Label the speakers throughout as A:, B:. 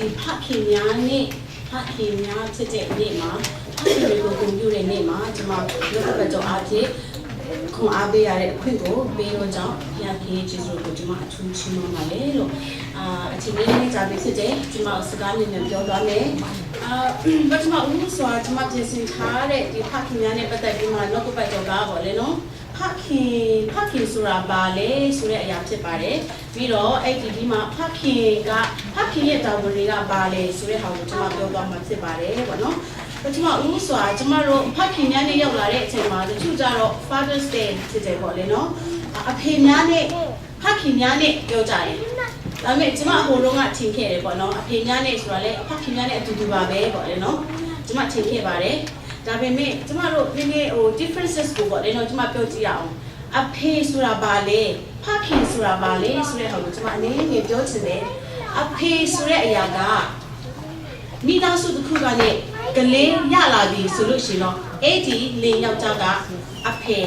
A: ဒီဖခင်များနဲ့ဖခင်များဖြစ်တဲ့နေ့မှာဖခင်တွေကိုဂုဏ်ပြုတဲ့နေ့မှာကျွန်မလောကကြောအားဖြင့်ခွန်အားပေးရတဲ့အခွင့်ကိုပေးလို့ကြောင့်ဘုရားခင်ယေရှုကိုကျွန်မအထူးချီးမွမ်းပါတယ်လို့အချိန်လေးကြာပြီဖြစ်တဲ့ကျွန်မစကားလေးနဲ့ပြောသွားမယ်ပထမဦးစွာကျွန်မပြင်ဆင်ထားတဲ့ဒီဖခင်များနဲ့ပတ်သက်ပြီးမှလောကကြောကားပေါ့လေနော်ဖခင်ဆိုတာဘာလဲဆိုတဲ့အရာဖြစ်ပါတယ်ပြီးတော့အဲ့ဒီမှာဖခင်ရဲ့တာဝန်တွေကဘာလဲဆိုတဲ့ဟာကိုကျွန်မပြောသွားမှာဖြစ်ပါတယ်ပေါ့နော်ပထမဦးစွာကျွန်မတို့ဖခင်များနဲ့ရောက်လာတဲ့အချိန်မှာတချို့ကြတော့ Father's Day ဖြစ်တယ်ပေါ့လေနော်အဖေများနဲ့ဖခင်များနဲ့ပြောကြတယ်ဒါပေမဲ့ကျွန်မအဟိုလုံးကထင်ခဲ့တယ်ပေါ့နော်အဖေများနဲ့ဆိုတာလေဖခင်များနဲ့အတူတူပါပဲပေါ့လေနော်ကျွန်မထင်ခဲ့ပါတယ်ဒါပေမဲ့ကျမတို့နည်းနည်းဟို differences ကိုပေါ့လေနော်ကျမပြောကြည့်ရအောင်အဖေဆိုတာဘာလဲဖခင်ဆိုတာဘာလဲဆိုတဲ့ဟာကိုကျမအနေနဲ့ပြောချင်တယ်အဖေဆိုတဲ့အရာကမိသားစုတစ်ခုကလည်းကလေးရလာပြီဆိုလို့ရှိရင်တော့အဲ့ဒီလင်ယောက်ျားကအဖေ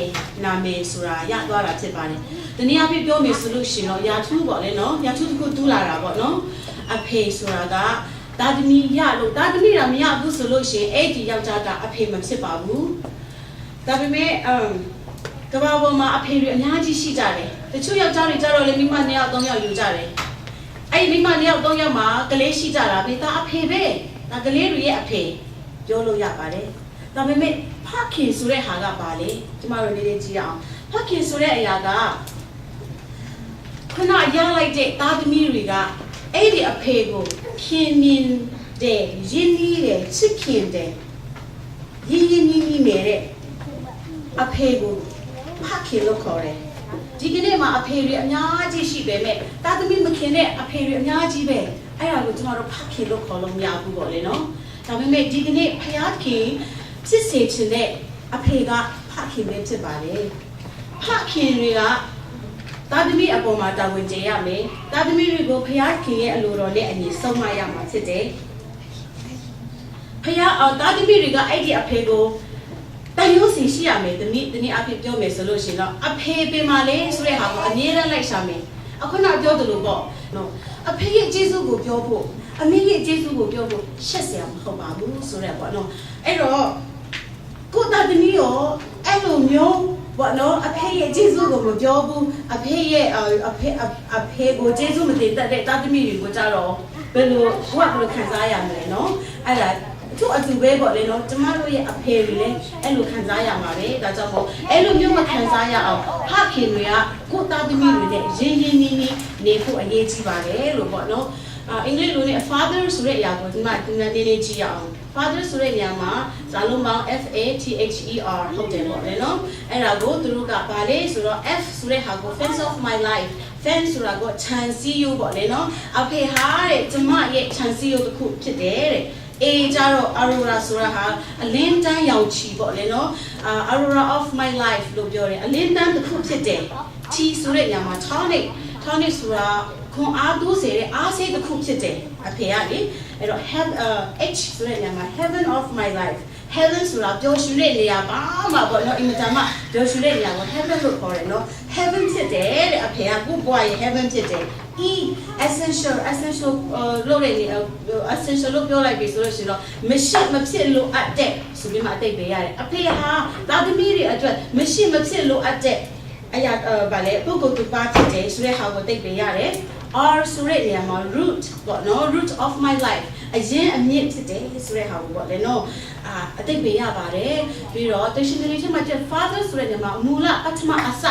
A: နာမည်ဆိုတာရသွားတာဖြစ်ပါတယ်။ဒီနေ့အဖေပြောမယ်ဆိုလို့ရှိရင်တော့ယာထူးပေါ့လေနော်ယာထူးတစ်ခုတူးလာတာပေါ့နော်အဖေဆိုတာကတာသမီရလို့တာသမီရမရဘူးဆိုလို့ရှိရင်အဲ့ဒီယောက်ျားကအဖေမဖြစ်ပါဘူးဒါပေမဲ့ကဘာပေါ်မှာအဖေတွေအများကြီးရှိကြတယ်တချို့ယောက်ျားတွေကြတော့လေမိမ2ယောက်3ယောက်ယူကြတယ်အဲ့ဒီမိမ2ယောက်3ယောက်မှာကလေးရှိကြတာပဲဒါအဖေပဲဒါကလေးတွေရဲ့အဖေပြောလို့ရပါတယ်ဒါပေမဲ့ဖခင်ဆိုတဲ့ဟာကဘာလဲကျမတို့နေကြည့်အောင်ဖခင်ဆိုတဲ့အရာကခုနရလိုက်တဲ့တာသမီတွေကအဲ့ဒီအဖေကိုခင်မင်တဲ့ရင်းနှီးတဲ့ချစ်ခင်တဲ့ရင်းနှီးနေတဲ့အဖေကိုဖခင်လို့ခေါ်တယ်ဒီကနေ့မှာအဖေတွေအများကြီးရှိပေမဲ့တာသမီမခင်တဲ့အဖေတွေအများကြီးပဲအဲ့ဒါကိုကျွန်တော်တို့ဖခင်လို့ခေါ်လို့မရဘူးပေါ့လေနော်ဒါပေမဲ့ဒီကနေ့ဖခင်ဖြစ်စေချင်တဲ့အဖေကဖခင်ပဲဖြစ်ပါလေဖခင်တွေကတာသမီအပေါ်မှာတာဝန်ကျေရမယ်တာသမီတွေကိုဖခင်ရဲ့အလိုတော်နဲ့အညီဆုံးမရမှာဖြစ်တယ်တာသမီတွေကအဲ့ဒီအဖေကိုတန်ရုံးစီရှိရမယ်တနည်းအားဖြင့်ပြောမယ်ဆိုလို့ရှိရင်တော့အဖေပင်မာလေဆိုတဲ့ဟာကိုအမြဲတမ်းလိုက်ရှာမယ်အခုနပြောသလိုပေါ့နော်အဖေရဲ့ကျေးဇူးကိုပြောဖို့အမေရဲ့ကျေးဇူးကိုပြောဖို့ရှက်စရာမဟုတ်ပါဘူးဆိုတဲ့ပေါ့နော်အဲ့တော့ကိုတာသမီရောအဲ့လိုမျိုးဘာလို့အဖေရဲ့ကျေးဇူးကိုမပြောဘူးအဖေရဲ့အဖေကိုကျေးဇူးမတင်တတ်တဲ့တာသမီတွေကိုကြတော့ဘယ်လိုဘယ်လိုခံစားရမလဲနော်အဲ့ဒါသူ့အတူပဲပေါ့လေနော်ကျမတို့ရဲ့အဖေတွေလည်းအဲ့လိုခံစားရမှာပဲဒါကြောင့်မို့အဲ့လိုမျိုးမခံစားရအောင်ဖခင်တွေကကိုတာသမီတွေနဲ့ရင်းနှီးနေဖို့အရေးကြီးပါတယ်လို့ပေါ့နော်အင်္ဂလိပ်လိုနဲ့ father ဆိုတဲ့အရာကိုဒီမှာနည်းနည်းကြည့်ရအောင် father ဆိုတဲ့နေရာမှာဇာလုံးပေါင်း FATHER ဟုတ်တယ်ပေါ့လေနော်အဲ့ဒါကိုသူတို့ကဘာလဲဆိုတော့ F ဆိုတဲ့ဟာကို fence of my life fence ဆိုတာကခြံစည်းရိုးပေါ့လေနော်အဖေဟာတဲ့ကျမရဲ့ခြံစည်းရိုးတစ်ခုဖြစ်တယ်တဲ့အေးကြတော့ Aurora ဆိုတာဟာအလင်းတန်းရောင်ချီပေါ့လေနော်Aurora of my life လို့ပြောတယ်အလင်းတန်းတစ်ခုဖြစ်တယ် T ဆိုတဲ့ညမှာ tonic ဆိုတာခွန်အားတိုးစေတဲ့အားစိတ်တစ်ခုဖြစ်တယ်အဖေကလေအဲ့တော့ H ဆိုတဲ့ညမှာ heaven of my life heaven ဆိုတာပျော်ရွှင်တဲ့နေရာပါမှာပေါ့နော်အင်မတန်မှပျော်ရွှင်တဲ့နေရာကို heaven လို့ခေါ်တယ်နော် heaven ဖြစ်တယ်တဲ့အဖေကကိုဘွားရဲ့ heaven ဖြစ်တယ်essential လို့လည်း essential လို့ပြောလိုက်ပြီဆိုလို့ရှိရင်တော့မဖြစ်လို့အပ်တဲ့ဆိုပြီးမှအတိတ်ပဲရတယ်အဖေဟာသာသမီတွေအတွက်မဖြစ်လို့အပ်တဲ့အရာဗာလေပုဂ္ဂိုလ်တစ်ပါးဖြစ်တယ်ဆိုတဲ့ဟာကိုသိပဲရတယ် R ဆိုတဲ့နေရာမှာ root ပေါ့နော် root of my life အရင်အမြင့်ဖြစ်တယ်ဆိုတဲ့ဟာကိုပေါ့လေနော်အသိပဲရပါတယ်ပြီးတော့ dictionary ထဲမှာကျ father ဆိုတဲ့နေရာမှာအမူလပထမအစ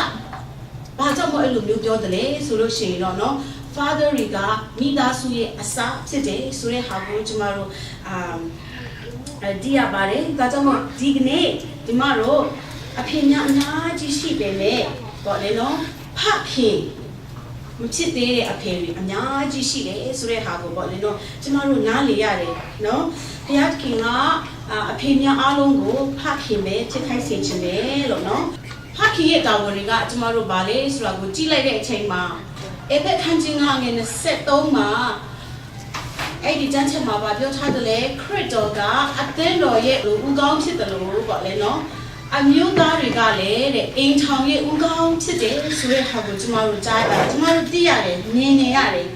A: ဘာကြောင့်မို့အဲ့လိုမျိုးပြောတယ်လဲဆိုလို့ရှိရင်တော့နော် father တွေကမိသားစုရဲ့အစဖြစ်တယ်ဆိုတဲ့ဟာကိုကျမတို့ဒီရပါတယ်ဒါကြောင့်မို့ဒီကနေ့ဒီမတို့အဖေများအများကြီးရှိတယ်လေပေါ့လေနော်ဖခင်မဖြစ်သေးတဲ့အဖေတွေအများကြီးရှိတယ်ဆိုတဲ့ဟာကိုပေါ့လေနော်ကျမတို့နားလေရတယ်နော်ဘုရားခင်ကအဖေများအားလုံးကိုဖခင်ပဲချစ်ခိုင်းစေခြင်းပဲလို့နော်ဖခင်ရဲ့တာဝန်တွေကကျမတို့ဗာလေဆိုတာကိုကြည့်လိုက်တဲ့အချိန်မှာဧဖက်ခန်းကြီးငယ်23မှာအဲ့ဒီကျမ်းချက်မှာပြောထားတယ်လေခရစ်တော်ကအသင်းတော်ရဲ့ဦးခေါင်းဖြစ်တယ်လို့ပေါ့လေနော်အမျိုးသားတွေကလည်းတဲ့အိမ်ထောင်ရဲ့ဦးခေါင်းဖြစ်တယ်ဆိုတဲ့ဟာကိုကျမတို့ကြားရတယ်ကျမတို့သိရတယ်မြင်နေရတယ်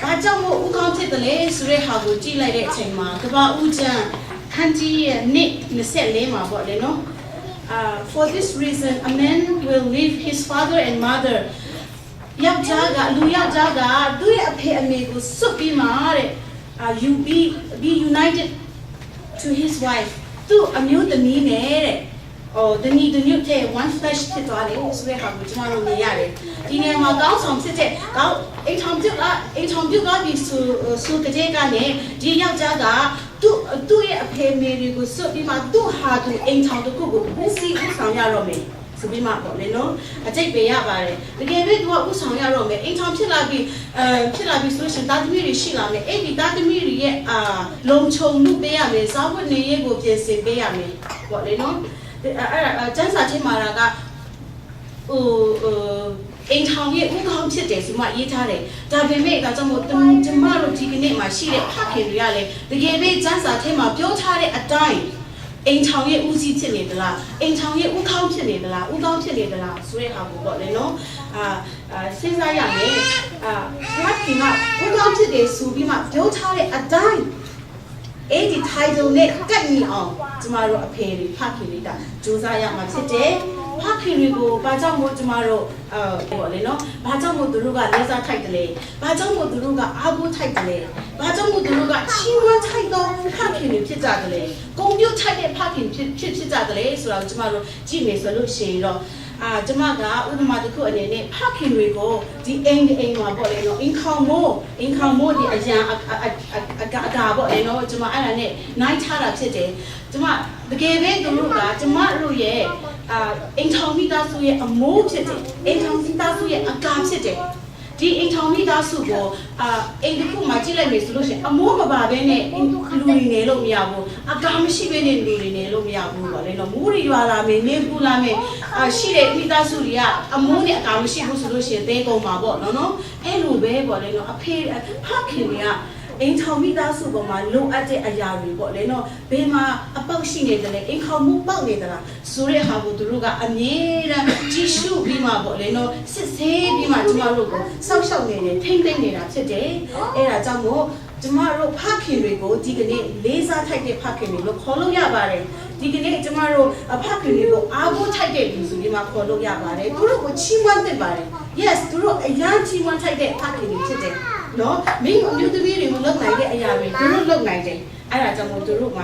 A: ဘာကြောင့်မို့ဥကောင်းဖြစ်တယ်လဲဆိုတဲ့ဟာကိုကြည့်လိုက်တဲ့အချိန်မှာကဘာဦးကျန်ခန်းကြီးရဲ့နေ့24မှာပေါ့လေနော် for this reason a man will leave his father and mother ယောက်ျားကလူယောက်ျားကသူ့ရဲ့အဖေအမေကိုစွတ်ပြီးမှတဲ့you be united to his wife သူ့အမျိုးသမီးနဲ့တဲ့the need to one flesh ဖြစ်သွားတယ်ဆိုတဲ့ဟာကိုကျွန်တော်တို့မြင်ရတယ်ဒီနေရာမှာကောင်းဆောင်ဖြစ်တဲ့ကောင်းအိမ်ထောင်ပြုတ်ကဒီဆိုကြတဲ့ကနေဒီယောက်ျားကသူ့ရဲ့အဖေမေတွေကိုစွတ်ပြီးမှသူ့ဟာသူအိမ်ထောင်တစ်ခုကိုဦးစီးဦးဆောင်ရတော့မယ်ဆိုပြီးမှပေါ့လေနော်အကျိတ်ပေးရပါတယ်တကယ်ပဲသူကဦးဆောင်ရတော့မယ်အိမ်ထောင်ဖြစ်လာပြီးဆိုရှင်တာသမီတွေရှိလာမယ်အဲ့ဒီတာသမီတွေရဲ့လုံခြုံမှုပေးရမယ်ဇာဝတ်နေရေးကိုပြင်ဆင်ပေးရမယ်ပေါ့လေနော်ကျန်းစာချင်းမာရာကအိမ်ထောင်ရဲ့ဥကောင်းဖြစ်တယ်ဆိုမှရေးထားတယ်ဒါပေမဲ့ဒါကြောင့်မို့ကျမတို့ဒီကနေ့မှာရှိတဲ့ဖခင်တွေကလည်းတကယ်ပဲကျန်းစာထဲမှာပြောထားတဲ့အတိုင်းအိမ်ထောင်ရဲ့ဦးစီးဖြစ်နေသလားအိမ်ထောင်ရဲ့ဥကောင်းဖြစ်နေသလားဥကောင်းဖြစ်နေသလားဆိုတဲ့ဟာကိုပေါ့လေနော်စဉ်းစားရမယ်ဖခင်ကဥကောင်းဖြစ်တယ်ဆိုပြီးမှပြောထားတဲ့အတိုင်းအဲ့ဒီ title နဲ့ကတ်ညီအောင်ကျမတို့အဖေတွေဖခင်တွေကစူးစမ်းရမှာဖြစ်တယ်ဖခင်တွေကိုဘာကြောင့်မို့ကျမတို့ပေါ့လေနော်ဘာကြောင့်မို့သူတို့ကလက်စားထိုက်တယ်လဲဘာကြောင့်မို့သူတို့ကအားကိုးထိုက်တယ်လဲဘာကြောင့်မို့သူတို့ကချီးမွမ်းထိုက်တော့ဖခင်တွေဖြစ်ကြတယ်လဲဂုဏ်ပြုထိုက်တဲ့ဖခင်ဖြစ်ကြတယ်လဲဆိုတော့ကျမတို့ကြည့်မယ်ဆိုလို့ရှိရင်တော့ကျမကဥပမာတစ်ခုအနေနဲ့ဖခင်တွေကိုဒီအိမ်မှာပေါ့လေနော်အင်ခေါမို့ဒီအရန်အကာပေါ့လေနော်ကျမအဲ့ဒါနဲ့နိုင်ထားတာဖြစ်တယ်ကျမတကယ်ပဲသူတို့ကကျမတို့ရဲ့အိမ်ထောင်မိသားစုရဲ့အမိုးဖြစ်တယ်အိမ်ထောင်မိသားစုရဲ့အကာဖြစ်တယ်ဒီအိမ်ထောင်မိသားစုကိုအိမ်တစ်ခုမှာကြည့်လိုက်မယ်ဆိုလို့ရှိရင်အမိုးမပါဘဲနဲ့လူတွေနေလို့မရဘူးအကာမရှိဘဲနဲ့လူတွေနေလို့မရဘူးပေါ့လေနော်မိုးတွေရွာလာမယ်နေပူလာမယ်ရှိတဲ့မိသားစုတွေကအမိုးနဲ့အကာမရှိဘူးဆိုလို့ရှိရင်တဲကုန်မှာပေါ့နော်အဲ့လိုပဲပေါ့လေနော်အဖေဖခင်တွေကအိမ်ထောင်မိသားစုပေါ်မှာလိုအပ်တဲ့အရာတွေပေါ့လေနော်ဘယ်မှာအပေါက်ရှိနေတယ်လဲအိမ်ခေါင်မှုပေါက်နေသလားဆိုတဲ့ဟာကိုသူတို့ကအမြဲတမ်းကြည့်ရှုပြီးမှပေါ့လေနော်စစ်ဆေးပြီးမှကျမတို့ကိုစောက်ရှောက်နေတယ်ထိမ့်သိမ့်နေတာဖြစ်တယ်အဲ့ဒါကြောင့်မို့ကျမတို့ဖခင်တွေကိုဒီကနေ့လေးစားထိုက်တဲ့ဖခင်တွေလို့ခေါ်လို့ရပါတယ်ဒီကနေ့ကျမတို့ဖခင်တွေကိုအားကိုးထိုက်တဲ့လူဆိုပြီးမှခေါ်လို့ရပါတယ်သူတို့ကိုချီးမွမ်းသင့်ပါတယ် yes သူတို့အရန်ချီးမွမ်းထိုက်တဲ့ဖခင်တွေဖြစ်တယ်နော်မင်းအမျိုးသမီးတွေကိုလုပ်နိုင်တဲ့အရာတွေသူတို့လုပ်နိုင်တယ်အဲ့ဒါကြောင့်မို့သူတို့က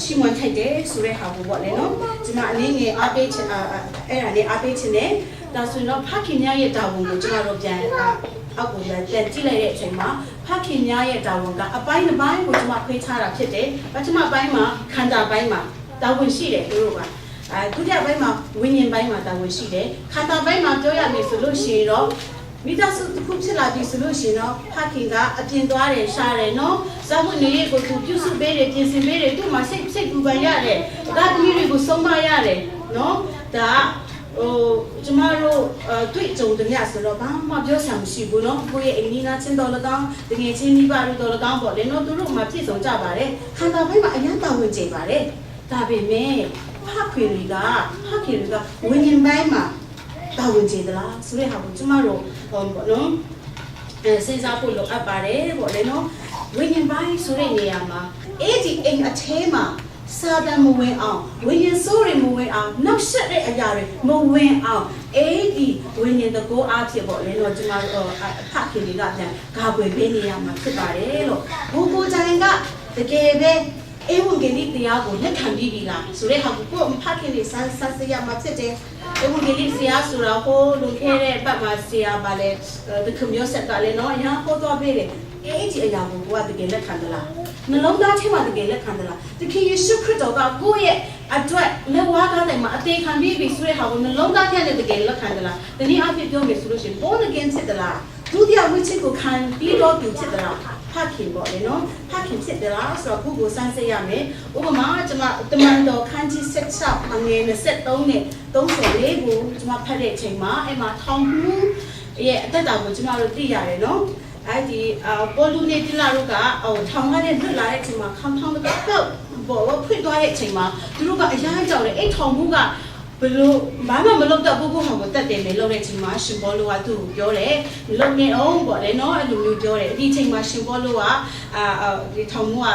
A: ချီးမွမ်းထိုက်တယ်ဆိုတဲ့ဟာကိုပေါ့လေနော်ကျမအနေငယ်အားပေးချင်အဲ့ဒါနဲ့အားပေးချင်တယ်ဒါဆိုရင်တော့ဖခင်များရဲ့တာဝန်ကိုကျမတို့ပြန်အောက်ကိုပြန်ကြည့်လိုက်တဲ့အချိန်မှာဖခင်များရဲ့တာဝန်ကအပိုင်းတစ်ပိုင်းကိုကျမခွဲခြားတာဖြစ်တယ်ပထမပိုင်းမှာခန္ဓာပိုင်းမှာတာဝန်ရှိတယ်သူတို့ကဒုတိယပိုင်းမှာဝိညာဉ်ပိုင်းမှာတာဝန်ရှိတယ်ခန္ဓာပိုင်းမှာပြောရမယ်ဆိုလို့ရှိရင်တော့မိသားစုတစ်ခုဖြစ်လာပြီဆိုလို့ရှိရင်တော့ဖခင်ကအပြင်သွားတယ်ရှာတယ်နော်ဇာဝတ်နေရေးကိုသူပြုစုပေးတယ်ပြင်ဆင်ပေးတယ်သူ့မှာစိတ်ပူပန်ရတယ်ဒါသမီးတွေကိုဆုံးမရတယ်နော်ဒါကျမတို့တွေ့ကြုံတဲ့ညဆိုတော့ဘာမှပြောစရာမရှိဘူးနော်ကိုယ့်ရဲ့အိမ်နီးနားချင်းတော်၎င်းတကယ်ချင်းမိဘတို့တော်၎င်းပေါ့လေနော်သူတို့မှပြည့်စုံကြပါတယ်ခန္ဓာဘက်မှာအရင်တာဝန်ကျပါတယ်ဒါပေမဲ့ဖခင်တွေကဝိညာဉ်ပိုင်းမှာတာဝန်ကျသလားဆိုတဲ့ဟာကိုကျမတို့ပေါ့နော်စဉ်းစားဖို့လိုအပ်ပါတယ်ပေါ့လေနော်ဝိညာဉ်ပိုင်းဆိုတဲ့နေရာမှာအဲ့ဒီအိမ်အထဲမှာစာတန်မဝင်အောင်ဝိညာဉ်ဆိုးတွေမဝင်အောင်နောက်ဆက်တဲ့အရာတွေမဝင်အောင်အဲ့ဒီဝိညာဉ်တကောအားဖြင့်ပေါ့လေနော်ကျမတို့ဖခင်တွေကပြန်ကာကွယ်ပေးနေရမှာဖြစ်ပါတယ်လို့ဘုကိုကြိုင်ကတကယ်ပဲအေဝံဂေလိတရားကိုလက်ခံပြီးပြီလားဆိုတဲ့ဟာကိုကိုဖခင်တွေစစရမှာဖြစ်တယ်အေဝံဂေလိဆရာဆိုတော့ကိုလူခဲတဲ့ပတ်မှာဆရာပါလေဒီကွန်မြူဆက်ကလည်းနော်အရာပေါ်တော့ပေးတယ်အဲ့ဒီအရာကိုကိုကတကယ်လက်ခံသလားနှလုံးသားထဲမှာတကယ်လက်ခံသလားတခင်ယေရှုခရစ်တော်ကကိုယ့်ရဲ့အတွက်လက်ဝါးကားတိုင်းမှာအသေးခံပြီးပြီဆိုတဲ့ဟာကိုနှလုံးသားထဲနဲ့တကယ်လက်ခံသလားဒီနေ့အဖြစ်ပြောမယ်ဆိုလို့ရှိရင် born again ဖြစ်သလားဒုတိယဝိချစ်ကိုခံပြီးတော့သူဖြစ်သလားဖခင်ပေါ့လေနော်ဖခင်ဖြစ်သလားဆိုတော့ကိုကိုစမ်းစစ်ရမယ်ဥပမာကျွန်မတမန်တော်ခန်းကြီး16အငယ်23နဲ့34ကိုကျွန်မဖတ်တဲ့အချိန်မှာအဲ့မှာထောင်မှုရဲ့အသက်တာကိုကျွန်မတို့သိရတယ်နော်အဲ့ဒီပေါ်လူနေတိလာတို့ကထောင်ကနေလွတ်လာတဲ့အချိန်မှာခေါင်းထောင်တော့ပေါ့ဖွင့်သွားတဲ့အချိန်မှာသူတို့ကအရာကြောက်တယ်အဲ့ထောင်မှုက ဘလို့ဘာမှမလုပ်တော့ဘူးကိုဟောကိုတက်တယ်လေလုပ်တဲ့ချိန်မှာရှင်ဘောလို့ကသူ့ကိုပြောတယ်လုံနေအောင်ပေါ့လေနော်အဲ့လိုမျိုးပြောတယ်ဒီချိန်မှာရှင်ဘောလို့ကဒီထောင်မှုက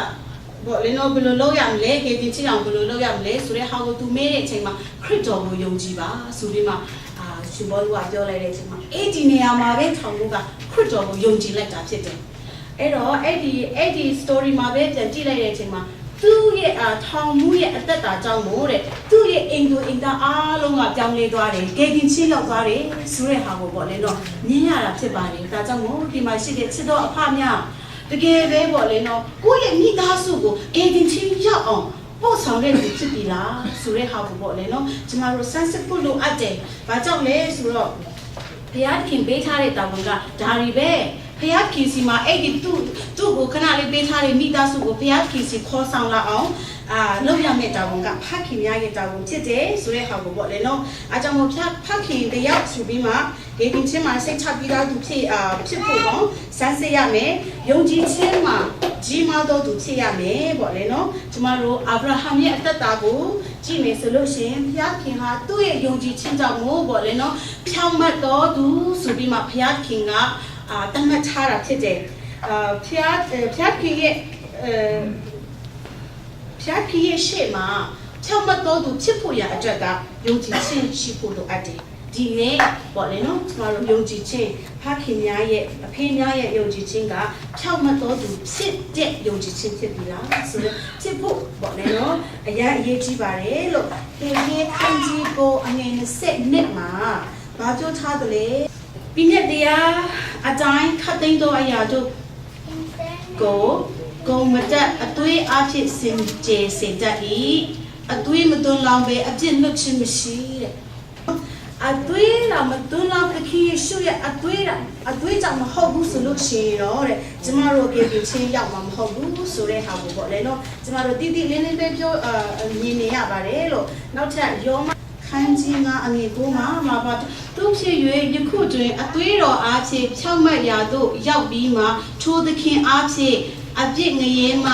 A: ပေါ့လေနော်ဘယ်လိုလုပ်ရမလဲကေတင်ချစ်အောင်ဘယ်လိုလုပ်ရမလဲဆိုတဲ့ဟာကိုသူမေးတဲ့အချိန်မှာခရစ်တော်ကိုယုံကြည်ပါဆိုပြီးမှရှင်ဘောလူကပြောလိုက်တဲ့အချိန်မှာအဲ့ဒီနေရာမှာပဲထောင်မှုကခရစ်တော်ကိုယုံကြည်လိုက်တာဖြစ်တယ်အဲ့တော့အဲ့ဒီ story မှာပဲပြန်ကြည့်လိုက်တဲ့အချိန်မှာသူ့ရဲ့ထောင်မှုရဲ့အသက်တာကြောင့်မို့တဲ့သူ့ရဲ့အိမ်သူအိမ်သားအားလုံးကပြောင်းလဲသွားတယ်ကေတင်ချစ်ရောက်သွားတယ်ဆိုတဲ့ဟာကိုပေါ့လေနော်မြင်ရတာဖြစ်ပါတယ်ဒါကြောင့်မို့ဒီမှာရှိတဲ့ချစ်တော်အဖများတကယ်ပဲပေါ့လေနော်ကိုယ့်ရဲ့မိသားစုကိုကေတင်ချစ်ရောက်အောင်ပို့ဆောင်တဲ့လူဖြစ်ပြီလားဆိုတဲ့ဟာကိုပေါ့လေနော်ကျမတို့ sensitive ဖို့လိုအပ်တယ်ဘာကြောင့်လဲဆိုတော့ဘုရားခင်ပေးထားတဲ့တာဝန်ကဒါတွေပဲဘုရားခင်စီမှာအဲ့ဒီသူ့ကိုခဏလေးပေးထားတဲ့မိသားစုကိုဘုရားခင်စီခေါ်ဆောင်လာအောင်လုပ်ရမယ့်တာဝန်ကဖခင်များရဲ့တာဝန်ဖြစ်တယ်ဆိုတဲ့ဟာကိုပေါ့လေနော်အားကြောင့်မို့ဖခင်တယောက်ဆိုပြီးမှဒီတင်ချင်းမှာစိတ်ချပြီးသားသူဖြစ်ဖို့ပေါ့စမ်းစစ်ရမယ်ယုံကြည်ခြင်းမှာကြီးမားသောသူဖြစ်ရမယ်ပေါ့လေနော်ကျမတို့အာဗြဟံရဲ့အသက်တာကိုကြည့်မယ်ဆိုလို့ရှိရင်ဘုရားခင်ဟာသူ့ရဲ့ယုံကြည်ခြင်းကြောင့်မို့ပေါ့လေနော်ဖြောင့်မတ်တော်သူဆိုပြီးမှဘုရားခင်ကတတ်မှတ်ထားတာဖြစ်တယ်ဘုရားခင်ရဲ့ဘုရားခင်ရဲ့ရှေ့မှာဖြောင့်မတ်တော်သူဖြစ်ဖို့ရအတွက်ကယုံကြည်ခြင်းရှိဖို့လိုအပ်တယ်ဒီနေ့ပေါ့လေနော်ကျမတို့ယုံကြည်ခြင်းဖခင်များရဲ့အဖေများရဲ့ယုံကြည်ခြင်းကဖြောင့်မတ်တော်သူဖြစ်တဲ့ယုံကြည်ခြင်းဖြစ်ပြီလားဆိုတော့ဖြစ်ဖို့ပေါ့လေနော်အရင်အရေးကြီးပါတယ်လို့ဒီခန်းကြီးကိုအငယ်20မှာဘာပြောထားသလဲပြည့်တရားအတိုင်းခတ်သိမ်းသောအရာတို့ကိုဂုံမတက်အသွေးအဖြစ်စင်ကြယ်စေတတ်၏အသွေးမသွန်းလောင်းပဲအပြစ်လွတ်ခြင်းမရှိတဲ့အသွေးလာမသွန်းလောင်းခီးရှုရဲ့အသွေးကြောင့်မဟုတ်ဘူးဆိုလို့ရှိရင်တော့တဲ့ကျမတို့ကေပြင်ချင်းရောက်မှာမဟုတ်ဘူးဆိုတဲ့ဟာကိုပေါ့လေနော်ကျမတို့တိတိလင်းလင်းပဲပြောမြင်နေရပါတယ်လို့နောက်ထပ်ယောမခန်းကြီးကအငယ်ကိုမှာပါသူဖြစ်၍ယခုတွင်အသွေးတော်အားဖြင့်ဖြောင့်မတ်ရာသို့ရောက်ပြီးမှထိုသခင်အားဖြင့်အပြစ်ငရဲမှ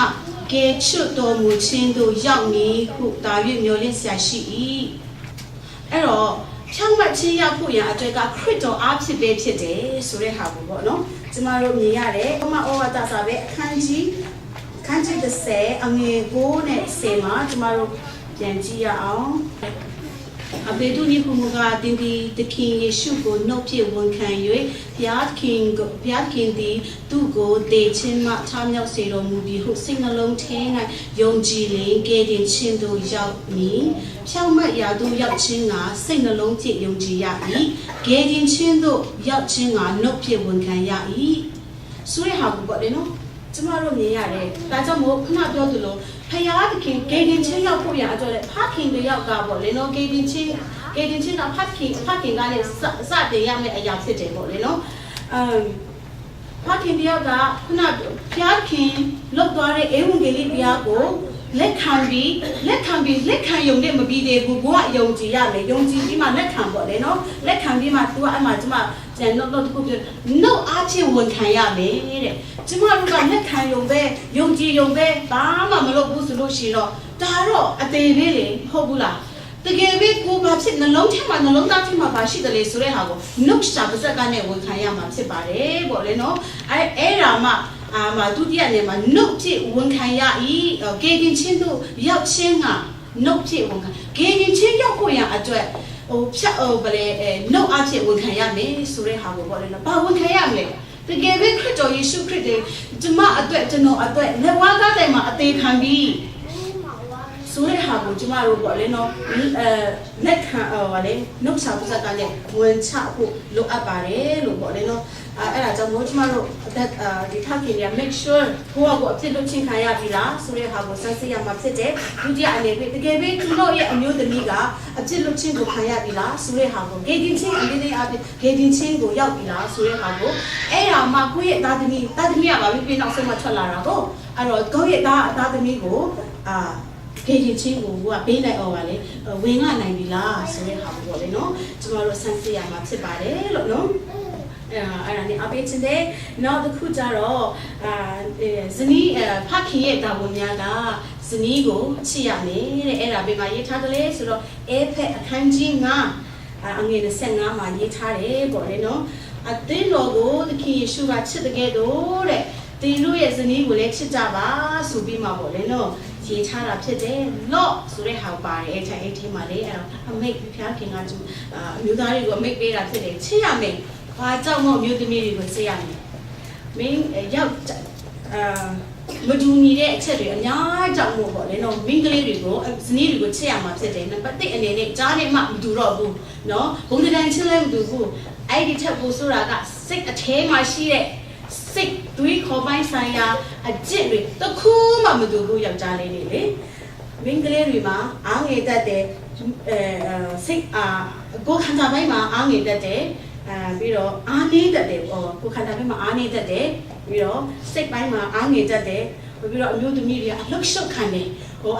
A: ကယ်ချွတ်တော်မူခြင်းသို့ရောက်မည်ဟုတာ၍မျှော်လင့်ဆရာရှိ၏အဲ့တော့ဖြောင့်မတ်ခြင်းရောက်ဖို့ရန်အတွက်ကခရစ်တော်အားဖြင့်ပဲဖြစ်တယ်ဆိုတဲ့ဟာကိုပေါ့နော်ကျမတို့မြင်ရတယ်။ဘုမဩဝါဒစာပဲအခန်းကြီး30အငယ်9နဲ့10မှာကျမတို့ပြန်ကြည့်ရအောင်။အဘေဒူနီဖူမကတင်ဒီသခင်ယေရှုကိုနှုတ်ဖြင့်ဝန်ခံ၍ဘုရားခင်သည်သူ့ကိုတည်ခြင်းမှချမြောက်စေတော်မူပြီးဟုစိတ်နှလုံးထဲ၌ယုံကြည်လင်ကယ်တင်ခြင်းသို့ရောက်မည်ဖြောင့်မတ်ရာသို့ရောက်ခြင်းကစိတ်နှလုံးဖြင့်ယုံကြည်ရ၏ကယ်တင်ခြင်းသို့ရောက်ခြင်းကနှုတ်ဖြင့်ဝန်ခံရ၏ဆိုရဟာကိုပေါ့လေနော်ကျမတို့မြင်ရတယ်ဒါကြောင့်မို့ခဏပြောသလိုဖယားသခင်ဂေဒင်ချင်းရောက်ဖို့ရအတွက်လေဖခင်တွေရောက်ကပေါ့လေနော်ဂေဒင်ချင်းကဖခင်ကလည်းစတင်ရမယ့်အရာဖြစ်တယ်ပေါ့လေနော်ဖခင်တယောက်ကခုနဖယားခင်လောက်သွားတဲ့ဧဝံဂေလိတရားကိုလက်ခံယုံတဲ့မပြီးသေးဘူးကိုကယုံကြည်ရမယ်ယုံကြည်ပြီးမှလက်ခံပေါ့လေနော်လက်ခံပြီးမှ तू ကအဲ့မှာကျမကျန်တော့တခုပြောနှုတ်အားဖြင့်ဝန်ခံရမယ်တဲ့ကျမတို့ကလက်ခံယုံပဲယုံကြည်ယုံပဲဘာမှမလုပ်ဘူးဆိုလို့ရှိရင်တော့ဒါတော့အသေးလေးလေဟုတ်ဘူးလားတကယ်ပဲကိုဘာဖြစ်နှလုံးထဲမှာနှလုံးသားထဲမှာဘာရှိတယ်လေဆိုတဲ့ဟာကိုနှုတ်ရှာပါစက်ကနဲ့ဝန်ခံရမှာဖြစ်ပါတယ်ပေါ့လေနော်အဲ့ဒါမှဒုတိယနေမှာနှုတ်ဖြင့်ဝန်ခံရ၏ဂေဒင်ချင်းတို့ရောက်ချင်းကနှုတ်ဖြင့်ဝန်ခံဂေဒင်ချင်းရောက်ဖို့ရအတွက်ဗလေနှုတ်အားဖြင့်ဝန်ခံရမယ်ဆိုတဲ့ဟာကိုပေါ့လေနော်ဘာဝန်ခံရမလဲတကယ်ပဲခရစ်တော်ယေရှုခရစ်တဲ့ကျွန်တော်အတွက်လက်ဝါးကားတိုင်မှာအသေးခံပြီးဆိုတဲ့ဟာကိုကျမတို့ပေါ့လေနော်လက်ခံပါလေနှုတ်ဆောင်စက်ကလည်းဝန်ချဖို့လိုအပ်ပါတယ်လို့ပေါ့လေနော်အဲ့ဒါကြောင့်မို့ကျမတို့ဒီခါကြီးရ make sure ကိုယ့်ကိုအဖြစ်လုပ်ချင်းခံရပြီလားဆိုတဲ့ဟာကိုစမ်းစစ်ရမှာဖြစ်တယ်ဒုတိယအနေနဲ့တကယ်ပဲကျွန်တော်ရဲ့အမျိုးသမီးကအဖြစ်လုပ်ချင်းကိုခံရပြီလားဆိုတဲ့ဟာကိုဂေဒင်ချင်းအနေနဲ့အဖြစ်ဂေဒင်ချင်းကိုရောက်ပြီလားဆိုတဲ့ဟာကိုအဲ့ဒါမှကိုယ့်ရဲ့သားသမီးကပါပြီးပြီးနောက်ဆုံးမှထွက်လာတာကိုအဲ့တော့ကိုယ့်ရဲ့သားသမီးကိုဂေဒင်ချင်းကိုကပေးနိုင်အောင်ပါလေဝင်ငှနိုင်ပြီလားဆိုတဲ့ဟာပေါ့လေနော်ကျမတို့စမ်းစစ်ရမှာဖြစ်ပါတယ်လို့နော်အဲ့ဒါနဲ့အပေးချင်တယ်နောက်တစ်ခုကျတော့ဇနီးဖခင်ရဲ့တာဝန်များက ဇနီးကိုချစ်ရမယ်တဲ့အဲ့ဒါဘယ်မှာရေးထားတယ်လဲဆိုတော့အေဖက်အခန်းကြီး9အငယ်25မှာရေးထားတယ်ပေါ့လေနော်အသင်းတော်ကိုသခင်ယေရှုကချစ်တဲ့ကဲ့သို့တဲ့တင်တို့ရဲ့ဇနီးကိုလည်းချစ်ကြပါဆိုပြီးမှပေါ့လေနော်ရေးထားတာဖြစ်တယ်လော့ဆိုတဲ့ဟာပါတယ်အဲ့ထိုင်အဲ့ဒီမှာလေအဲ့တော့အမိတ်ဖျားခင်ကအမျိုးသားတွေကိုအမိတ်ပေးတာဖြစ်တယ်ချစ်ရမယ်ဘာကြောင့်မို့မျိုးသမီးတွေကိုချစ်ရမယ်မင်းရောက်မတူညီတဲ့အချက်တွေအများကြောင့်မို့ပေါ့လေနော်မိန်းကလေးတွေကိုဇနီးတွေကိုချစ်ရမှာဖြစ်တယ်နံပါတ်1အနေနဲ့ကြားနဲ့မှမတူတော့ဘူးနော်ဘုံတန်ချစ်လဲမတူဘူးအဲ့ဒီထက်ပိုဆိုတာကစိတ်အထဲမှာရှိတဲ့စိတ်တွေးခေါ်ပိုင်းဆိုင်ရာအကျင့်တွေတခုမှမတူဘူးယောက်ျားလေးတွေလေမိန်းကလေးတွေမှာအားငယ်တတ်တယ်စိတ်ကိုခန္ဓာပိုင်းမှာအားငယ်တတ်တယ်ပြီးတော့အားနေတတ်တယ်ကိုခန္ဓာပိုင်းမှာအားနေတတ်တယ်ပြီးတော့စိတ်ပိုင်းမှာအားငယ်တတ်တယ်ပြီးတော့အမျိုးသမီးတွေကအလုတ်ရှုပ်ခံတယ်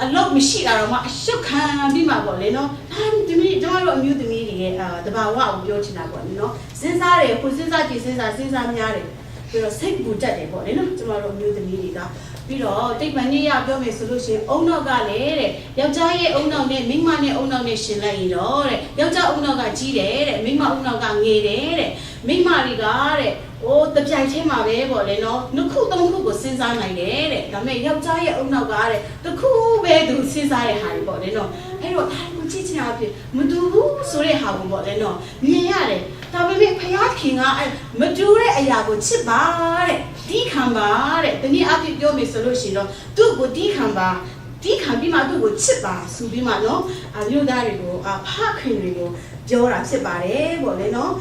A: အလုတ်မရှိတာတော့မှအရှုပ်ခံပြီးမှပေါ့လေနော်ဒါသမီးကျွန်တော်တို့အမျိုးသမီးတွေရဲ့တဘာဝကိုပြောချင်တာပေါ့နော်စဉ်းစားတယ်ကိုစဉ်းစားကြည့်စဉ်းစားများတယ်ပြီးတော့စိတ်ပူတတ်တယ်ပေါ့လေနော်ကျွန်တော်တို့အမျိုးသမီးတွေကပြီးတော့တိတ်ပန်ကြီးရပြောမယ်ဆိုလို့ရှိရင်အုံနောက်ကလည်းတဲ့ယောက်ျားရဲ့အုံနောက်နဲ့မိန်းမနဲ့အုံနောက်နဲ့ရှင်လိုက်ရတော့တဲ့ယောက်ျားအုံနောက်ကကြီးတယ်တဲ့မိန်းမအုံနောက်ကငယ်တယ်တဲ့မိန်းမတွေကတဲ့တပြိုင်ချင်းမှာပဲပေါ့လေနော်နှစ်ခုသုံးခုကိုစဉ်းစားနိုင်တယ်တဲ့ဒါပေမဲ့ယောက်ျားရဲ့အုံနောက်ကတဲ့တစ်ခုပဲသူစဉ်းစားတဲ့ဟာတွေပေါ့လေနော်အဲ့တော့ဒါကိုကြည့်ချင်တာဖြစ်မတူဘူးဆိုတဲ့ဟာကိုပေါ့လေနော်မြင်ရတယ်ဒါပေမဲ့ဖယားခင်ကမတူတဲ့အရာကိုချစ်ပါတဲ့တီးခံပါတဲ့ဒီနေ့အဖြစ်ပြောမယ်ဆိုလို့ရှိရင်တော့သူ့ကိုတီးခံပါတီးခံပြီးမှသူ့ကိုချစ်ပါဆိုပြီးမှနော်မြို့သားတွေကိုဖခင်တွေကိုပြောတာဖြစ်ပါတယ်ပေါ့လေနော်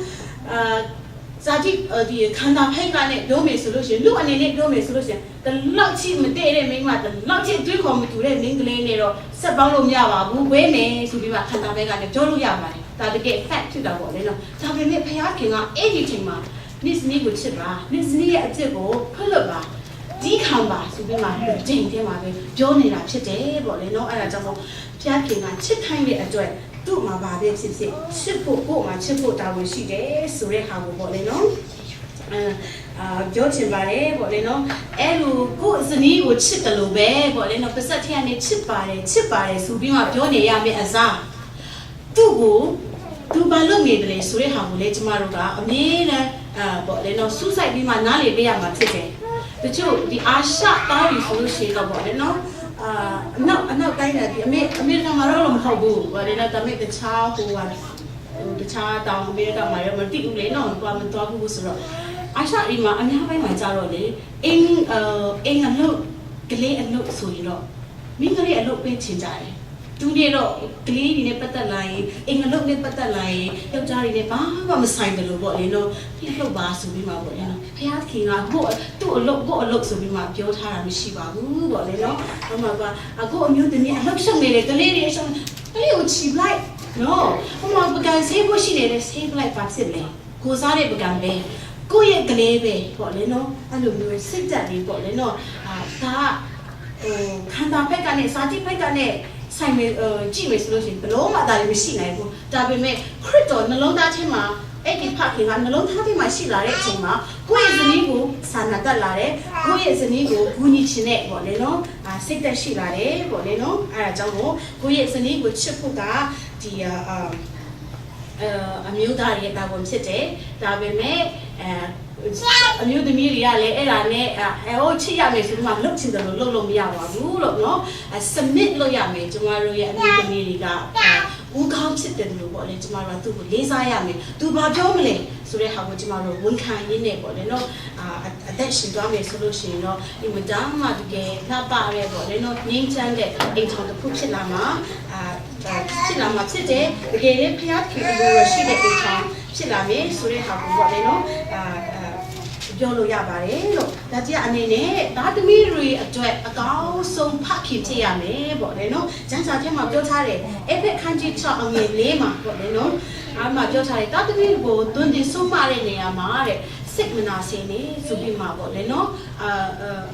A: ဇာတိဒီခန္ဓာဖိတ်ကနဲ့ပြောမယ်ဆိုလို့ရှိရင်လူအနေနဲ့ပြောမယ်ဆိုလို့ရှိရင်တလောက်ချိမတည့်တဲ့မိန်းမတလောက်ချိတွေးခေါ်မတူတဲ့မိန်းကလေးနဲ့တော့ဆက်ပေါင်းလို့မရပါဘူးဝဲမယ်ဆိုပြီးမှခန္ဓာဖိတ်ကနဲ့ပြောလို့ရပါတယ်ဒါတကယ် fact ဖြစ်တာပေါ့လေနော်ဒါပေမဲ့ဖခင်ကအဲ့ဒီချိန်မှာနစ်စနီးကိုချစ်ပါနစ်စနီးရဲ့အကျင့်ကိုဖလွတ်ပါဒီခံပါဆိုပြီးမှချိန်ထဲမှာပဲပြောနေတာဖြစ်တယ်ပေါ့လေနော်အဲ့ဒါကြောင့်မို့ဖခင်ကချစ်ခိုင်းတဲ့အတွက်သူ့မှာပါပဲဖြစ်ဖြစ်ချစ်ဖို့ကို့မှာချစ်ဖို့တာဝန်ရှိတယ်ဆိုတဲ့ဟာကိုပေါ့လေနော်ပြောချင်ပါတယ်ပေါ့လေနော်အဲ့လိုကို့ဇနီးကိုချစ်တယ်လို့ပဲပေါ့လေနော်ပါစက်ထက်ကနေချစ်ပါတယ်ဆိုပြီးမှပြောနေရမယ့်အစားသူ့ကိုသူဘာလုပ်နေတယ်လဲဆိုတဲ့ဟာကိုလေကျမတို့ကအမြဲတမ်းပေါ့လေနော်စူးစိုက်ပြီးမှနားလေပေးရမှာဖြစ်တယ်တချို့ဒီအာရှသားတွေဆိုလို့ရှိရင်တော့ပေါ့လေနော်အနောက်တိုင်းတဲ့ဒီအမေရိကန်မှာတော့မဟုတ်ဘူးဘာလဲဒါပေမဲ့တခြားဟိုတခြားတောင်အမေရိကန်မှာရောမတိဘူးလေနော်ဘာမတော်ဘူးဆိုတော့အာရှဒီမှာအများပိုင်းမှာကြတော့လေအင်းအလုပ်ကလေးအလုပ်ဆိုရင်တော့မိန်းကလေးအလုပ်ပေးချင်ကြတယ်သူတွေတော့ကလေးတွေနဲ့ပတ်သက်လာရင်အင်္ဂလိပ်နဲ့ပတ်သက်လာရင်ယောက်ျားတွေနဲ့ဘာမှမဆိုင်တယ်လို့ပေါ့လေနော်ဒီလှုပ်ပါဆိုပြီးမှပေါ့လေနော်ဖခင်ကသူ့အလုပ်ဆိုပြီးမှပြောထားတာမရှိပါဘူးပေါ့လေနော်ဟိုမှာကအခုအမျိုးသမီးအလုပ်ရှုပ်နေတယ်ကလေးတွေရှုပ်ကလေးကိုချီလိုက်နော်ဟိုမှာပကံဆေးဖို့ရှိနေတယ်ဆေးလိုက်ပါဖြစ်လေကိုစားတဲ့ပကံပဲကိုယ့်ရဲ့ကလေးပဲပေါ့လေနော်အဲ့လိုမျိုးစိတ်တက်လေးပေါ့လေနော်ဒါခန္ဓာဘက်ကနေစာတိဘက်ကနေဆိုင်မယ်ကြည့်မယ်ဆိုလို့ရှိရင်ဘလုံးမှဒါလည်းမရှိနိုင်ဘူးဒါပေမဲ့ခရစ်တော်နှလုံးသားထဲမှာအဲ့ဒီဖခင်ကနှလုံးသားထဲမှာရှိလာတဲ့အချိန်မှာကိုယ့်ရဲ့ဇနီးကိုစာနာတတ်လာတယ်ကိုယ့်ရဲ့ဇနီးကိုဂုဏ်ကြီးခြင်းနဲ့ပေါ့လေနော်စိတ်သက်ရှိလာတယ်ပေါ့လေနော်အဲ့ဒါကြောင့်မို့ကိုယ့်ရဲ့ဇနီးကိုချစ်ဖို့ကဒီအမျိုးသားရဲ့တာဝန်ဖြစ်တယ်ဒါပေမဲ့အမျိုးသမီးတွေကလည်းအဲ့ဒါနဲ့ချစ်ရမယ်ဆိုမှလှုပ်ချင်တယ်လို့လှုပ်လို့မရပါဘူးလို့နော်submit လုပ်ရမယ်ကျမတို့ရဲ့အမျိုးသမီးတွေကဦးခေါင်းဖြစ်တယ်လို့ပေါ့လေကျမတို့ကသူ့ကိုလေးစားရမယ်သူဘာပြောမလဲဆိုတဲ့ဟာကိုကျမတို့ဝန်ခံရင်းနဲ့ပေါ့လေနော်အသက်ရှင်သွားမယ်ဆိုလို့ရှိရင်တော့ဒီမတမ်းမှတကယ်လှပရဲပေါ့လေနော်ငြိမ်းချမ်းတဲ့အိမ်ထောင်တစ်ခုဖြစ်လာမှာဖြစ်တယ်တကယ်လည်းဖျားခင်လိုရရှိတဲ့အိမ်ထောင်ဖြစ်လာမယ်ဆိုတဲ့ဟာကိုပေါ့လေနော်ပြောလို့ရပါတယ်လို့ဒါကြအနေနဲ့သားသမီးတွေအတွက်အကောင်းဆုံးဖခင်ဖြစ်ရမယ်ပေါ့လေနော်ကျမ်းစာထဲမှာပြောထားတယ်အဲ့ဖက်ခန်းကြီး6အငယ်4မှာပေါ့လေနော်အားမှာပြောထားတယ်သားသမီးကိုသွန်သင်ဆုံးမတဲ့နေရာမှာတဲ့စိတ်မနာစေနဲ့ဆိုပြီးမှာပေါ့လေနော်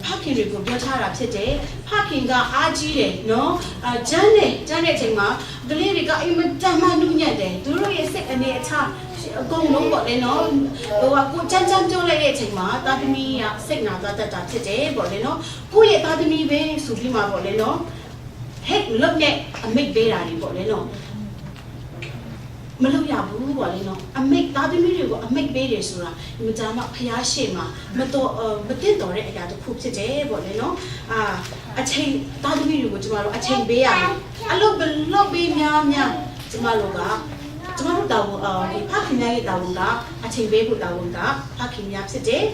A: ဖခင်တွေကိုပြောထားတာဖြစ်တယ်ဖခင်ကအားကြီးတယ်နော်ကျမ်းတဲ့အချိန်မှာကလေးတွေကအိမ်မတမ်းမှနုညံ့တယ်သူတို့ရဲ့စိတ်အနေအထားအကုန်လုံးပေါ့လေနော်ကိုချမ်းပြောလိုက်တဲ့အချိန်မှာသားသမီးကစိတ်နာသွားတတ်တာဖြစ်တယ်ပေါ့လေနော်ကိုယ့်ရဲ့သားသမီးပဲဆိုပြီးမှပေါ့လေနော် hết lớp nhẹ make bé ra đi bỏ lên nó mà lâu ya bù bỏ lên nó make ta đi mình được make bé để sửa mình chả mặc phải xe mà mà tiền đó đấy cái đó khúc sẽ dễ bỏ lên nó chơi ta đi mình được chứ mà chơi bé à lâu bé nha chứ mà lúc đó chúng ta đầu cái phát hình này đầu đó chơi bé của đầu đó phát hình nhập sẽ dễ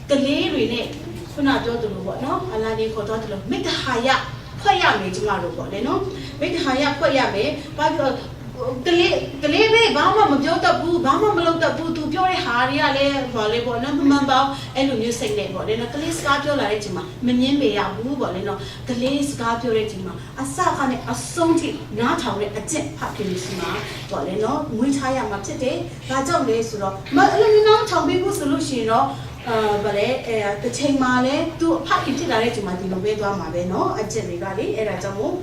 A: cái lý rồi nàyคุณอาจจะตัวรู้ว่าเนาะอะไรนี่เขาตัวรู้ไม่ได้หายะค่อยยามเลยจุมารู้ว่าเลยเนาะไม่ได้หายะค่อยยามเลยป้าก็กะเลไม่บ้ามาไม่เจ้าตะปูบ้ามาไม่ลงตะปูตัวเจ้าได้หาเรียเลยบอกเลยบอกนั่นมันบ้าไอ้ลูกนี่สิ่งเนี่ยบอกเลยนะกะเลสกาเจ้าอะไรจุมามันยังไม่อยากรู้บอกเลยเนาะกะเลสกาเจ้าเลยจุมาอาซาคันเนี่ยอาส่งที่น้าเท่าเลยอาเจ็บพักกินสิมาบอกเลยเนาะมือชายมาเจ็ดเด้ป้าเจ้าเลยสุดแล้วมาเรื่องน้องทำไปผู้สรุปสิเนาะဘာလဲတစ်ချိန်မှာလဲသူအဖခင်ဖြစ်လာတဲ့ချိန်မှာဒီလိုပဲသွားမှာပဲเนาะအကျင့်တွေကလေအဲ့ဒါကြောင့်မို့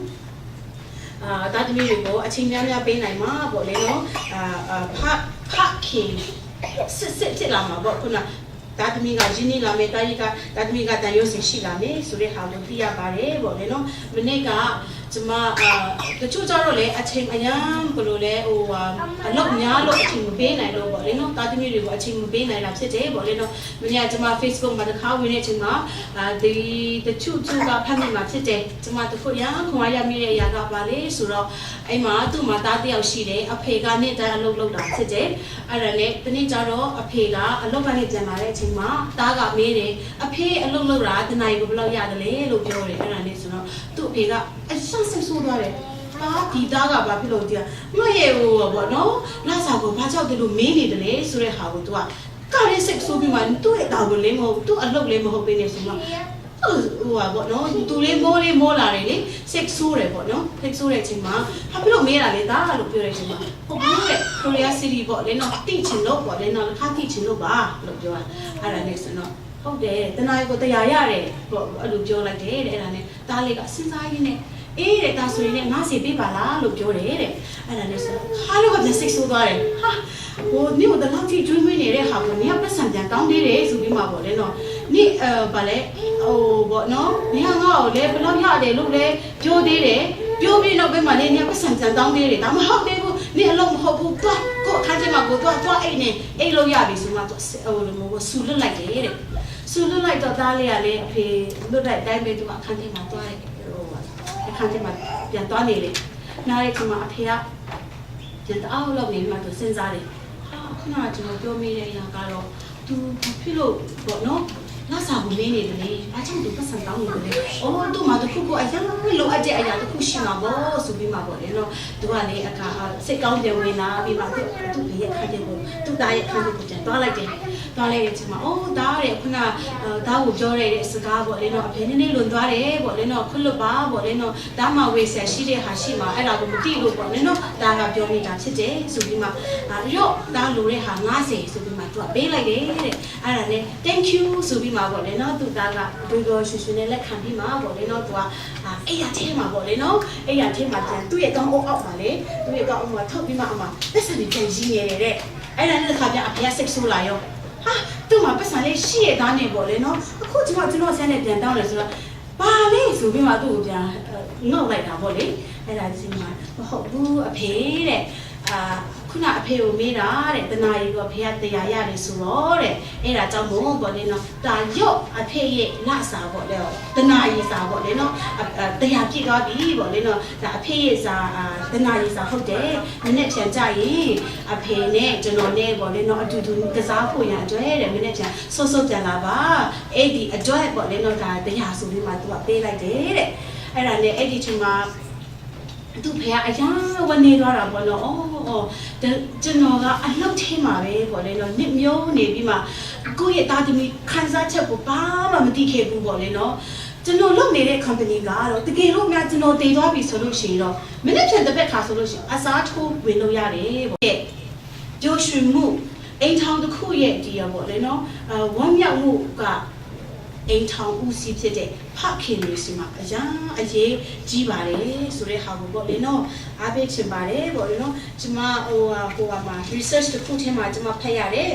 A: တာသမီးတွေကိုအချိန်များများပေးနိုင်မှာပေါ့လေเนาะဖခင်စစ်ဖြစ်လာမှာပေါ့ခုနတာသမီးကရင်းနှီးလာမယ်တာကြီးကတာသမီးကတန်ရုပ်စင်ရှိလာမယ်ဆိုတဲ့ဟာကိုသိရပါတယ်ပေါ့လေเนาะမနေ့ကကျမတချို့ကြတော့လေအချိန်အရန်ဘယ်လိုလဲဟိုအလုပ်များလို့အချိန်မပေးနိုင်တော့ပေါ့လေနော်တာသမီးတွေကိုအချိန်မပေးနိုင်တာဖြစ်တယ်ပေါ့လေနော်မနေ့ကကျမ Facebook မှာတစ်ခါဝင်နေချိန်မှာဒီတချို့ကဖတ်မိမှာဖြစ်တယ်ကျမတခုရခွန်အားရမိတဲ့အရာကပါလေဆိုတော့အဲ့မှာသူ့မှာတားတယောက်ရှိတယ်အဖေကနေ့တိုင်းအလုပ်လုပ်တာဖြစ်တယ်အဲ့ဒါနဲ့ဒီနေ့ကျတော့အဖေကအလုပ်ကနေပြန်လာတဲ့အချိန်မှာတားကမေးတယ်အဖေအလုပ်လုပ်တာတနားရီကိုဘယ်လောက်ရတယ်လဲလို့ပြောတယ်အဲ့ဒါနဲ့ဆိုတော့သူ့အဖေကအဆက်ဆက်ဆိုးသွားတယ်ဒီသားကဘာဖြစ်လို့ဒီကမရဲ့ဟိုပေါ့နော်လာစာကိုဘာကြောက်တယ်လို့မင်းနေတယ်လေဆိုတဲ့ဟာကို तू ကရဲဆက်ဆိုးပြီးမှသူ့ရဲ့တာကိုလေးမဟုတ်သူ့အလုပ်လေးမဟုတ်ပေးနေဆိုမှဟိုပေါ့နော်သူလေးမိုးလာတယ်လေဆက်ဆိုးတယ်ပေါ့နော်ဆက်ဆိုးတဲ့အချိန်မှာဘာဖြစ်လို့မေးတာလဲသားလို့ပြောတဲ့အချိန်မှာဟုတ်ဘူးတဲ့ကိုရီးယားစီရီပေါ့လေနော်တိချင်လို့ပေါ့လေနော်ခါတိချင်လို့ပါလို့ပြောတာအဲ့ဒါနဲ့ဆိုတော့ဟုတ်တယ်တနားကိုတရားရတယ်ပေါ့အဲ့လိုပြောလိုက်တယ်တဲ့အဲ့ဒါနဲ့သားလေးကစဉ်းစားရင်းနဲ့အေးတဲ့ဒါဆိုရင်လည်းငါစီပေးပါလားလို့ပြောတယ်တဲ့အဲ့ဒါနဲ့ဆိုဟာလို့ကပြန်စိတ်ဆိုးသွားတယ်ဟာဟိုနေ့တော့လောက်ထိကျွေးမွေးနေတဲ့ဟာကိုနေကပတ်စံပြန်တောင်းသေးတယ်ဆိုပြီးမှပေါ့လေနော်နေ့ဗာလဲဟိုပေါ့နော်နေကငါ့ကိုလည်းဘယ်လောက်ရတယ်လို့လဲပြောသေးတယ်ပြောပြီးတော့ပဲမှလည်းနေကပတ်စံပြန်တောင်းသေးတယ်ဒါမှမဟုတ်သေးဘူးနေအလုံးမဟုတ်ဘူးတော့ကိုအခန်းထဲမှာကိုတော့အိတ်နေအိတ်လို့ရပြီဆိုမှတော့ဟိုလိုမျိုးဆူလွတ်လိုက်တယ်တဲ့ဆူလွတ်လိုက်တော့သားလေးကလည်းအဖေလွတ်လိုက်တိုင်းပဲသူကအခန်းထဲမှာသွားတယ်အခန်းထဲမှာပြန်သွားနေလေနားရဲ့ဒီမှာအဖေကပြန်တောက်လောက်နေမှသူစဉ်းစားတယ်ဟာခုနကကျွန်တော်ပြောမိတဲ့အရာကတော့သူဖြစ်လို့ပေါ့နော်လာစာကိုမင်းနေတယ်လေအားကြောင့်သူပတ်စံတောင်းနေတယ်လေအော်သူ့မှာတခုခုအရာလိုအပ်တဲ့အရာတခုရှိမှာပေါ့ဆိုပြီးမှပေါ့လေနော်သူကလေအခါစိတ်ကောင်းတယ်ဝင်လာပြီးမှသူ့ရဲ့ခါတဲ့ကိုသူ့သားရဲ့ခါတဲ့ကိုပြန်သွားလိုက်တယ်သွားလိုက်တဲ့အချိန်မှာအော်ဒါတဲ့ခုနသားကိုပြောတဲ့စကားပေါ့လေနော်အဖေနည်းနည်းလွန်သွားတယ်ပေါ့လေနော်ခွလွတ်ပါပေါ့လေနော်ဒါမှဝေးဆက်ရှိတဲ့ဟာရှိမှာအဲ့ဒါကိုမသိလို့ပေါ့လေနော်ဒါကပြောမိတာဖြစ်တယ်ဆိုပြီးမှရော့ဒါလိုတဲ့ဟာ90ဆိုပြီးမှသူကပေးလိုက်တယ်တဲ့အဲ့ဒါနဲ့ thank you ဆိုပြီးမှာပေါ့လေနော်သူသားကဒူတော်ရွှေရွှေနဲ့လက်ခံပြီးမှာပေါ့လေနော်သူကအဲ့ရထဲမှာပေါ့လေနော်အဲ့ရထဲမှာပြန်သူ့ရဲ့ကောင်းအောက်မှာလေသူ့ရဲ့ကောင်းအောက်မှာထုတ်ပြီးမှအမှလက်စံတွေပြန်ရင်းနေတယ်တဲ့အဲ့ဒါနဲ့တစ်ခါပြန်အဖေကစိတ်ဆိုးလာရောဟာသူ့မှာပတ်စံလေးရှိရသားနေပေါ့လေနော်အခုကျွန်တော်ဆန်းနဲ့ပြန်တောင်းတယ်ဆိုတော့ဘာလဲဆိုပြီးမှသူ့ကိုပြန်ငေါ့လိုက်တာပေါ့လေအဲ့ဒါဒီမှာမဟုတ်ဘူးအဖေတဲ့ခုနအဖေကိုမေးတာတဲ့တနာရီကအဖေကတရားရတယ်ဆိုတော့တဲ့အဲ့ဒါကြောင့်မို့ပေါ့လေနော်ဒါရော့အဖေရဲ့လစာပေါ့လေတနာရီစာပေါ့လေနော်တရားပြည့်သွားပြီပေါ့လေနော်ဒါအဖေရဲ့စာတနာရီစာဟုတ်တယ်မနေ့ပြန်ကြရင်အဖေနဲ့ကျွန်တော်နဲ့ပေါ့လေနော်အတူတူကစားဖို့ရအတွက်တဲ့မနေ့ပြန်စောစောပြန်လာပါအဲ့ဒီအတွက်ပေါ့လေနော်ဒါတရားဆိုပြီးမှသူကပေးလိုက်တယ်တဲ့အဲ့ဒါနဲ့အဲ့ဒီချိန်မှာသူဖေကအရာဝင်နေသွားတာပေါ့နော်အော်ကျွန်တော်ကအလောက်ထဲမှာပဲပေါ့လေနော်နစ်မျိုးနေပြီးမှကိုယ့်ရဲ့တာသမီခံစားချက်ကိုဘာမှမသိခဲ့ဘူးပေါ့လေနော်ကျွန်တော်လုပ်နေတဲ့ company ကတော့တကယ်လို့များကျွန်တော်တည်သွားပြီဆိုလို့ရှိရင်တော့မိနစ်ဖြန်တစ်ပတ်ခါဆိုလို့ရှိရင်အစားထိုးဝင်လို့ရတယ်ပေါ့ကျိုးရွှင်မှုအိမ်ထောင်တစ်ခုရဲ့ဒီရပေါ့လေနော်ဝမ်းမြောက်မှုကအိမ်ထောင်ဦးစီးဖြစ်တဲ့ဖခင်တွေစီမှာအရာအရေးကြီးပါတယ်ဆိုတဲ့ဟာကိုပေါ့လေနော်အားပေးချင်ပါတယ်ပေါ့လေနော်ကျွန်မဟိုမှာ research တစ်ခုထဲမှာကျွန်မဖတ်ရတယ်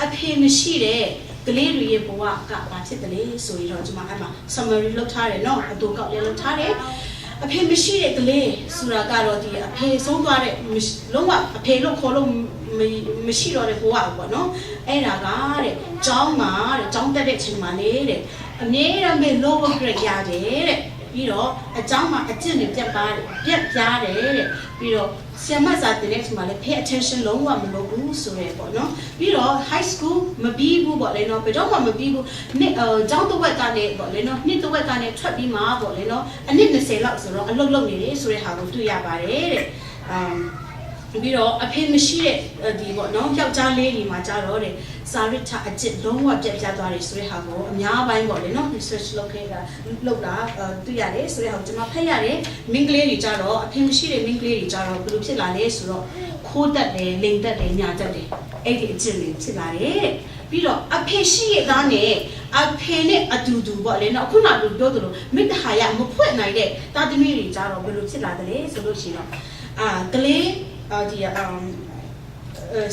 A: အဖေမရှိတဲ့ကလေးတွေရဲ့ဘဝကဘာဖြစ်တယ်လဲဆိုရင်တော့ကျွန်မအဲ့မှာ summary လုပ်ထားတယ်နော်အတူကောက်လေးလုပ်ထားတယ် အဖေမရှိတဲ့ကလေးဆိုတာကတော့ဒီအဖေဆုံးသွားတဲ့လုံးဝအဖေလို့ခေါ်လို့မရှိတော့တဲ့ဘဝပေါ့နော်အဲ့ဒါကတဲ့ကျောင်းမှာတဲ့ကျောင်းတက်တဲ့ချိန်မှာလေတဲ့အမြဲတမ်းပဲ lower grade ရတယ်တဲ့ပြီးတော့အကျောင်းမှာအကျင့်တွေပြတ်ပြားတယ်တဲ့ပြီးတော့ဆရာမစာတင်တဲ့ချိန်မှာလည်း pay attention လုံးဝမလုပ်ဘူးဆိုရဲပေါ့နော်ပြီးတော့ high school မပြီးဘူးပေါ့လေနော်ဘယ်တော့မှမပြီးဘူးနှစ်ကျောင်းတစ်ဝက်ကနေပေါ့လေနော်နှစ်တစ်ဝက်ကနေထွက်ပြီးမှပေါ့လေနော်အနည်း20လောက်ဆိုတော့အလုပ်လုပ်နေတယ်ဆိုတဲ့ဟာကိုတွေ့ရပါတယ်တဲ့ပြီးတော့အဖေမရှိတဲ့ဒီပေါ့နော်ယောက်ျားလေးဒီမှာကြတော့တဲ့စာရစ်ထအကျင့်လုံးဝပြတ်ပြတ်သွားတယ်ဆိုတဲ့ဟာကိုအများပိုင်းပေါ့လေနော် research လုပ်ခဲ့တာတွေ့ရတယ်ဆိုတဲ့ဟာကိုကျွန်မဖတ်ရတယ်မိန်းကလေးတွေကြတော့အဖေမရှိတဲ့မိန်းကလေးတွေကြတော့ဘယ်လိုဖြစ်လာလဲဆိုတော့ခိုးတတ်တယ်လိန်တတ်တယ်ညာတတ်တယ်အဲ့ဒီအကျင့်တွေဖြစ်လာတယ်ပြီးတော့အဖေရှိရသားနဲ့အဖေနဲ့အတူတူပေါ့လေနော်ခုနကပြောသလိုမိတ္တဟာရမဖွင့်နိုင်တဲ့တာသမီးတွေကြတော့ဘယ်လိုဖြစ်လာတယ်လဲဆိုလို့ရှိရင်တော့ကလေးဒီ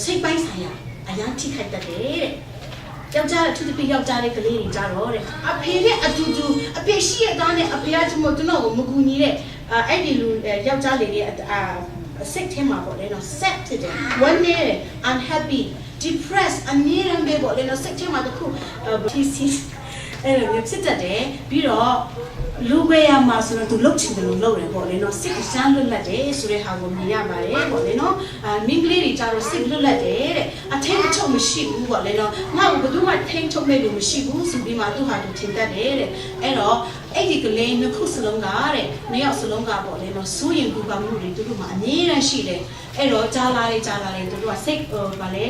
A: စိတ်ပိုင်းဆိုင်ရာအရန်ထိခိုက်တတ်တယ်တဲ့ယောက်ျားအထူးသဖြင့်ယောက်ျားလေးကလေးတွေကြတော့တဲ့အဖေနဲ့အတူတူအဖေရှိရသားနဲ့အဖေကကျွန်တော်ကိုမကူညီတဲ့အဲ့ဒီလူယောက်ျားလေးတွေစိတ်ထဲမှာပေါ့လေနော် sad ဖြစ်တယ် one day unhappy depressed အမြဲတမ်းပဲပေါ့လေနော်စိတ်ထဲမှာတခုအဲ့လိုမျိုးဖြစ်တတ်တယ်ပြီးတော့လူခွဲရမှာဆိုတော့သူလှုပ်ချင်တယ်လို့လှုပ်တယ်ပေါ့လေနော်စိတ်ကစမ်းလွတ်လပ်တယ်ဆိုတဲ့ဟာကိုမြင်ရပါတယ်ပေါ့လေနော်မိန်းကလေးတွေကြတော့စိတ်လွတ်လပ်တယ်တဲ့အထင်းအချုပ်မရှိဘူးပေါ့လေနော်ငါ့ကိုဘယ်သူမှထိန်းချုပ်မဲ့လို့မရှိဘူးဆိုပြီးမှသူ့ဟာသူထင်တတ်တယ်တဲ့အဲ့တော့အဲ့ဒီကလေးနှစ်ခုစလုံးကတဲ့နှစ်ယောက်စလုံးကပေါ့လေနော်စိုးရင်ပူပန်မှုတွေသူတို့မှာအမြဲတမ်းရှိတယ်အဲ့တော့ကြားလာတယ်သူတို့ကစိတ်ဗာလေ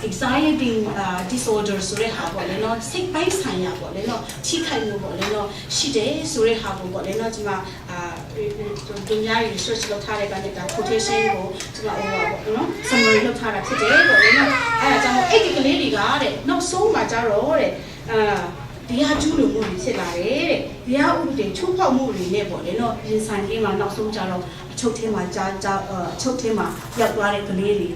A: anxiety disorder ဆိုတဲ့ဟာပေါ့လေနော်စိတ်ပိုင်းဆိုင်ရာပေါ့လေနော်ထိခိုက်မှုပေါ့လေနော်ရှိတယ်ဆိုတဲ့ဟာပေါ့လေနော်ဒီမှာသူများတွေ research လုပ်ထားတဲ့ကနေဒါ quotation ကိုဒီမှာဟိုပါပေါ့နော် summary လုပ်ထားတာဖြစ်တယ်ပေါ့လေနော်အဲ့ဒါကြောင့်အဲ့ဒီကလေးတွေကတဲ့နောက်ဆုံးမှာကြတော့တဲ့ဒီဟာကျူးလို့မှုတွေဖြစ်လာတယ်တဲ့ဒီဟာဥပဒေချိုးဖောက်မှုတွေနဲ့ပေါ့လေနော်ရင်ဆိုင်ကြီးမှာနောက်ဆုံးကြတော့အချုပ်ထဲမှာအချုပ်ထဲမှာရောက်သွားတဲ့ကလေးတွေ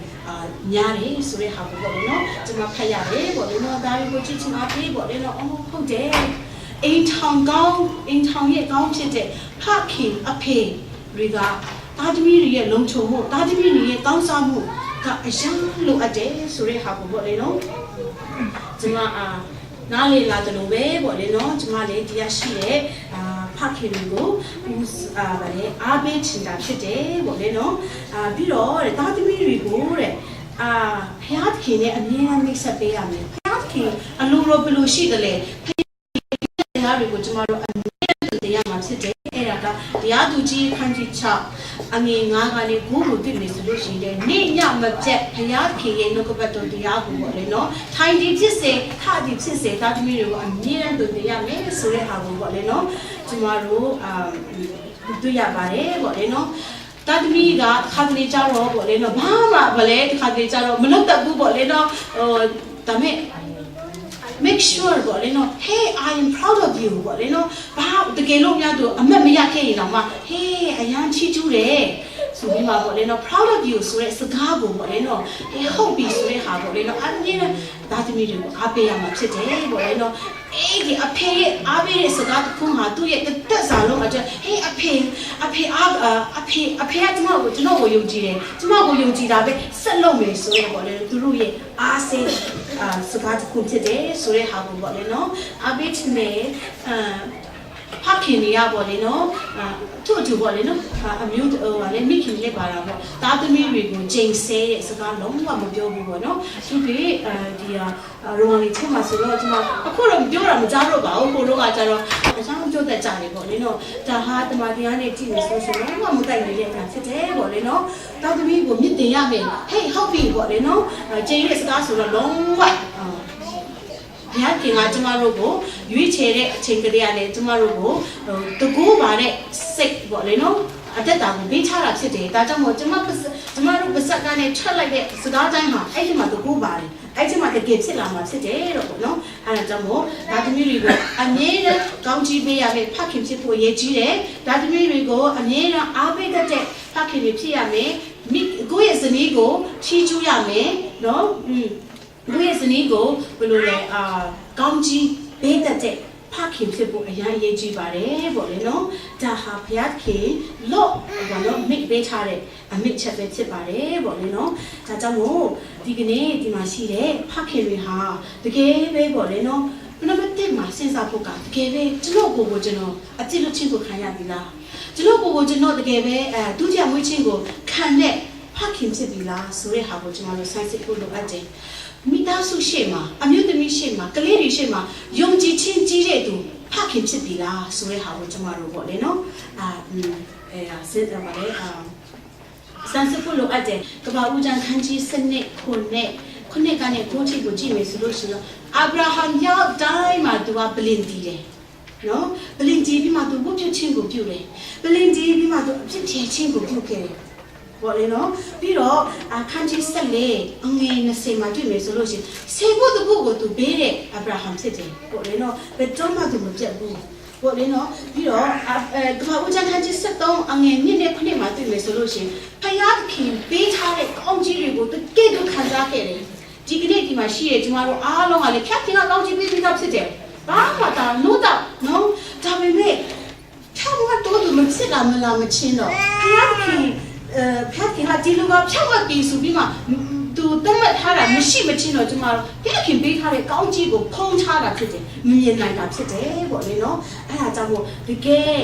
A: ညားတယ်ဆိုတဲ့ဟာပေါ့လေနော်ကျွန်မဖတ်ရတယ်ပေါ့လေနော်ဒါတွေကိုကြည့်ချင်တာပြေးပေါ့လေနော်အော်ဟုတ်တယ်အိမ်ထောင်ရဲ့ကောင်းဖြစ်တဲ့ဖခင်အဖေတွေကတာသမီတွေရဲ့လုံခြုံမှုတာသမီတွေရဲ့ကောင်းစားမှုကအရန်လိုအပ်တယ်ဆိုတဲ့ဟာပေါ့လေနော်ကျွန်မနားလေလာတယ်လို့ပဲပေါ့လေနော်ကျွန်မလည်းတရားရှိတဲ့ဖခင်တွေကိုဗာလေအားပေးချင်တာဖြစ်တယ်ပေါ့လေနော်ပြီးတော့တဲ့တာသမီတွေကိုတဲ့ဖခင်နဲ့အမြဲတမ်းမိတ်ဆက်ပေးရမယ်ဖခင်အလိုလိုဘယ်လိုရှိတယ်လဲဖခင်တွေကိုကျွန်မတို့အမြဲတမ်းတရားမှာဖြစ်တယ်အဲ့ဒါကတရားသူကြီးခန်းကြီး6အငယ်9ကနေ9ကိုသိနေဆိုလို့ရှိရင်နေ့ညမပြတ်ဘုရားခင်ရဲ့နှုတ်ကပတ်တော်တရားကိုပေါ့လေနော်ထိုင်ဒီဖြစ်စေထဒီဖြစ်စေတာသမီးတွေကိုအမြဲတမ်းသိရမယ်ဆိုတဲ့ဟာကိုပေါ့လေနော်ကျွန်တော်တို့တွေ့ရပါတယ်ပေါ့လေနော်တာသမီးကခါတလေကြတော့ပေါ့လေနော်ဘာမှဗလဲခါတလေကြတော့မလုပ်တတ်ဘူးပေါ့လေနော်ဒါမဲ့ make sure ပေါ့လေနော် hey I am proud of you ပေါ့လေနော်ဘာတကယ်လို့များသူအမတ်မရခဲ့ရင်တော့မှ hey အရန်ချီးကျူးတယ်ဆိုပြီးမှပေါ့လေနော် proud of you ဆိုတဲ့စကားကိုပေါ့လေနော် hey ဟုတ်ပြီဆိုတဲ့ဟာပေါ့လေနော်အမြင်နဲ့ဒါသမီးတွေကိုအားပေးရမှာဖြစ်တယ်ပေါ့လေနော်အဲ့ဒီအဖေရဲ့အားပေးတဲ့စကားတစ်ခုဟာသူ့ရဲ့တက်စားလုံးအတွက် hey အဖေကကျွန်တော်ကိုယုံကြည်တယ်ကျွန်တော်ကိုယုံကြည်တာပဲဆက်လုပ်မယ်ဆိုရပေါ့လေသူတို့ရဲ့အားစိတ်စကားတစ်ခုဖြစ်တယ်ဆိုတဲ့ဟာကိုပေါ့လေနော်အားပေးခြင်းနဲ့ဖခင်တွေရပေါ့လေနော်သူ့အတူပေါ့လေနော်အမျိုးဟာလေမိခင်လေးပါတာပေါ့တာသမီးတွေကိုချိန်ဆဲတဲ့စကားလုံးဝမပြောဘူးပေါ့နော်သူကဒီရိုမန်လေးချက်မှာဆိုတော့ကျွန်မအခုတော့ပြောတာမကြားတော့ပါဘူးကိုတို့ကကြတော့အချောင်းကြိုးသက်ကြတယ်ပေါ့လေနော်ဒါဟာတမန်တရားနဲ့ကြည့်နေဆိုရှင်တော့မတိုက်နေတဲ့အခါဖြစ်တယ်ပေါ့လေနော်တာသမီးကိုမြစ်တင်ရမယ်ဟေးဟုတ်ပြီပေါ့လေနော်ချိန်တဲ့စကားဆိုတော့လုံးဝဘုရားခင်ကကျမတို့ကိုရွေးချယ်တဲ့အချိန်ကလေးကလည်းကျမတို့ကိုတကူပါတဲ့စိတ်ပေါ့လေနော်အသက်တာကိုပေးချတာဖြစ်တယ်ဒါကြောင့်မို့ကျမတို့ပါစက်ကနေထွက်လိုက်တဲ့စကားတိုင်းဟာအဲ့ဒီမှာတကူပါတယ်အဲ့ဒီမှာတကယ်ဖြစ်လာမှာဖြစ်တယ်တော့ပေါ့နော်အဲ့ဒါကြောင့်မို့ဒါသမီးတွေကိုအမြဲတမ်းကောင်းချီးပေးရမယ်ဖခင်ဖြစ်ဖို့ရည်ကြီးတယ်ဒါသမီးတွေကိုအမြဲတမ်းအားပေးတတ်တဲ့ဖခင်တွေဖြစ်ရမယ်ကိုယ့်ရဲ့ဇနီးကိုချီးကျူးရမယ်နော်ကိုယ့်ရဲ့ဇနီးကိုဘယ်လိုလဲကောင်းကြီးပေးတတ်တဲ့ဖ ဖခင်ဖြစ်ဖို့အရင်အရေးကြီးပါတယ်ပေါ့လေနော်ဒါဟာဘုရားခင်လို့ဘာလို့မိတ်ပေးထားတဲ့အမိတ်ချက်ပဲဖြစ်ပါတယ်ပေါ့လေနော်ဒါကြောင့်မို့ဒီကနေ့ဒီမှာရှိတဲ့ဖခင်တွေဟာတကယ်ပဲပေါ့လေနော်နံပါတ်1မှာစဉ်းစားဖို့ကတကယ်ပဲကျွန်တော်ကိုကျွန်တော်အကြည့်လို့ချင်းကိုခံရပြီလားကျွန်တော်ကိုကျွန်တော်တကယ်ပဲဒုတိယမွေးချင်းကိုခံတဲ့ဖခင်ဖြစ်ပြီလားဆိုတဲ့ဟာကိုကျွန်တော်တို့စိုက်စစ်ဖို့လိုအပ်တယ်မိသားစုရှိမှာအမျိုးသမီးရှိမှာကလေးတွေရှိမှာယုံကြည်ခြင်းကြီးတဲ့သူဖခင်ဖြစ်ပြီလားဆိုတဲ့ဟာကိုကျွန်တော်တို့ပေါ့လေနော်စစ်တယ်ပါလေစမ်းစစ်ဖို့လိုအပ်တယ်ကဘာဦးကျန်ခန်းကြီးစနစ်ခုနဲ့ကနေကိုချိကိုကြည့်မယ်ဆိုလို့ရှိရင်အာဗြဟံရောက်တိုင်းမှာသူကပလင်တီတယ်နော်ပလင်တီပြီးမှသူဘုဖြစ်ချင်းကိုပြုတယ်ပလင်တီပြီးမှသူအဖြစ်ဖြေချင်းကိုပြုခဲ့တယ်ပေါ့လေနော်ပြီးတော့အခန်းကြီး14အငယ်20မှာတွေ့မယ်ဆိုလို့ရှိရင်ဆေဘုတဘုကိုသူပေးတဲ့အာဗြဟံဖြစ်တယ်ပေါ့လေနော်ဘယ်တော့မှသူမပြတ်ဘူးပေါ့လေနော်ပြီးတော့ကဘာဦးကျန်ခန်းကြီး73အငယ်2နဲ့9မှာတွေ့မယ်ဆိုလို့ရှိရင်ဖယားခင်ပေးထားတဲ့ကောင်းကြီးတွေကိုသူကဲ့သို့ခံစားခဲ့တယ်ဒီကနေ့ဒီမှာရှိတဲ့ကျမတို့အားလုံးကလည်းဖြတ်တင်ကောင်းကြီးပေးပြီးသားဖြစ်တယ်ဘာမှတာလို့တော့နော်ဒါပေမဲ့ဖြတ်မတော့သူမဖြစ်တာမလားမချင်းတော့ဖယားခင်ဖြတ်တင်ကဒီလိုကဖြတ်မပြီးဆိုပြီးမှသူတတ်မှတ်ထားတာမရှိမချင်းတော့ကျမတို့ဖယားခင်ပေးထားတဲ့ကောင်းကြီးကိုဖုံးထားတာဖြစ်တယ်မမြင်နိုင်တာဖြစ်တယ်ပေါ့လေနော်အဲ့ဒါကြောင့်မို့တကယ်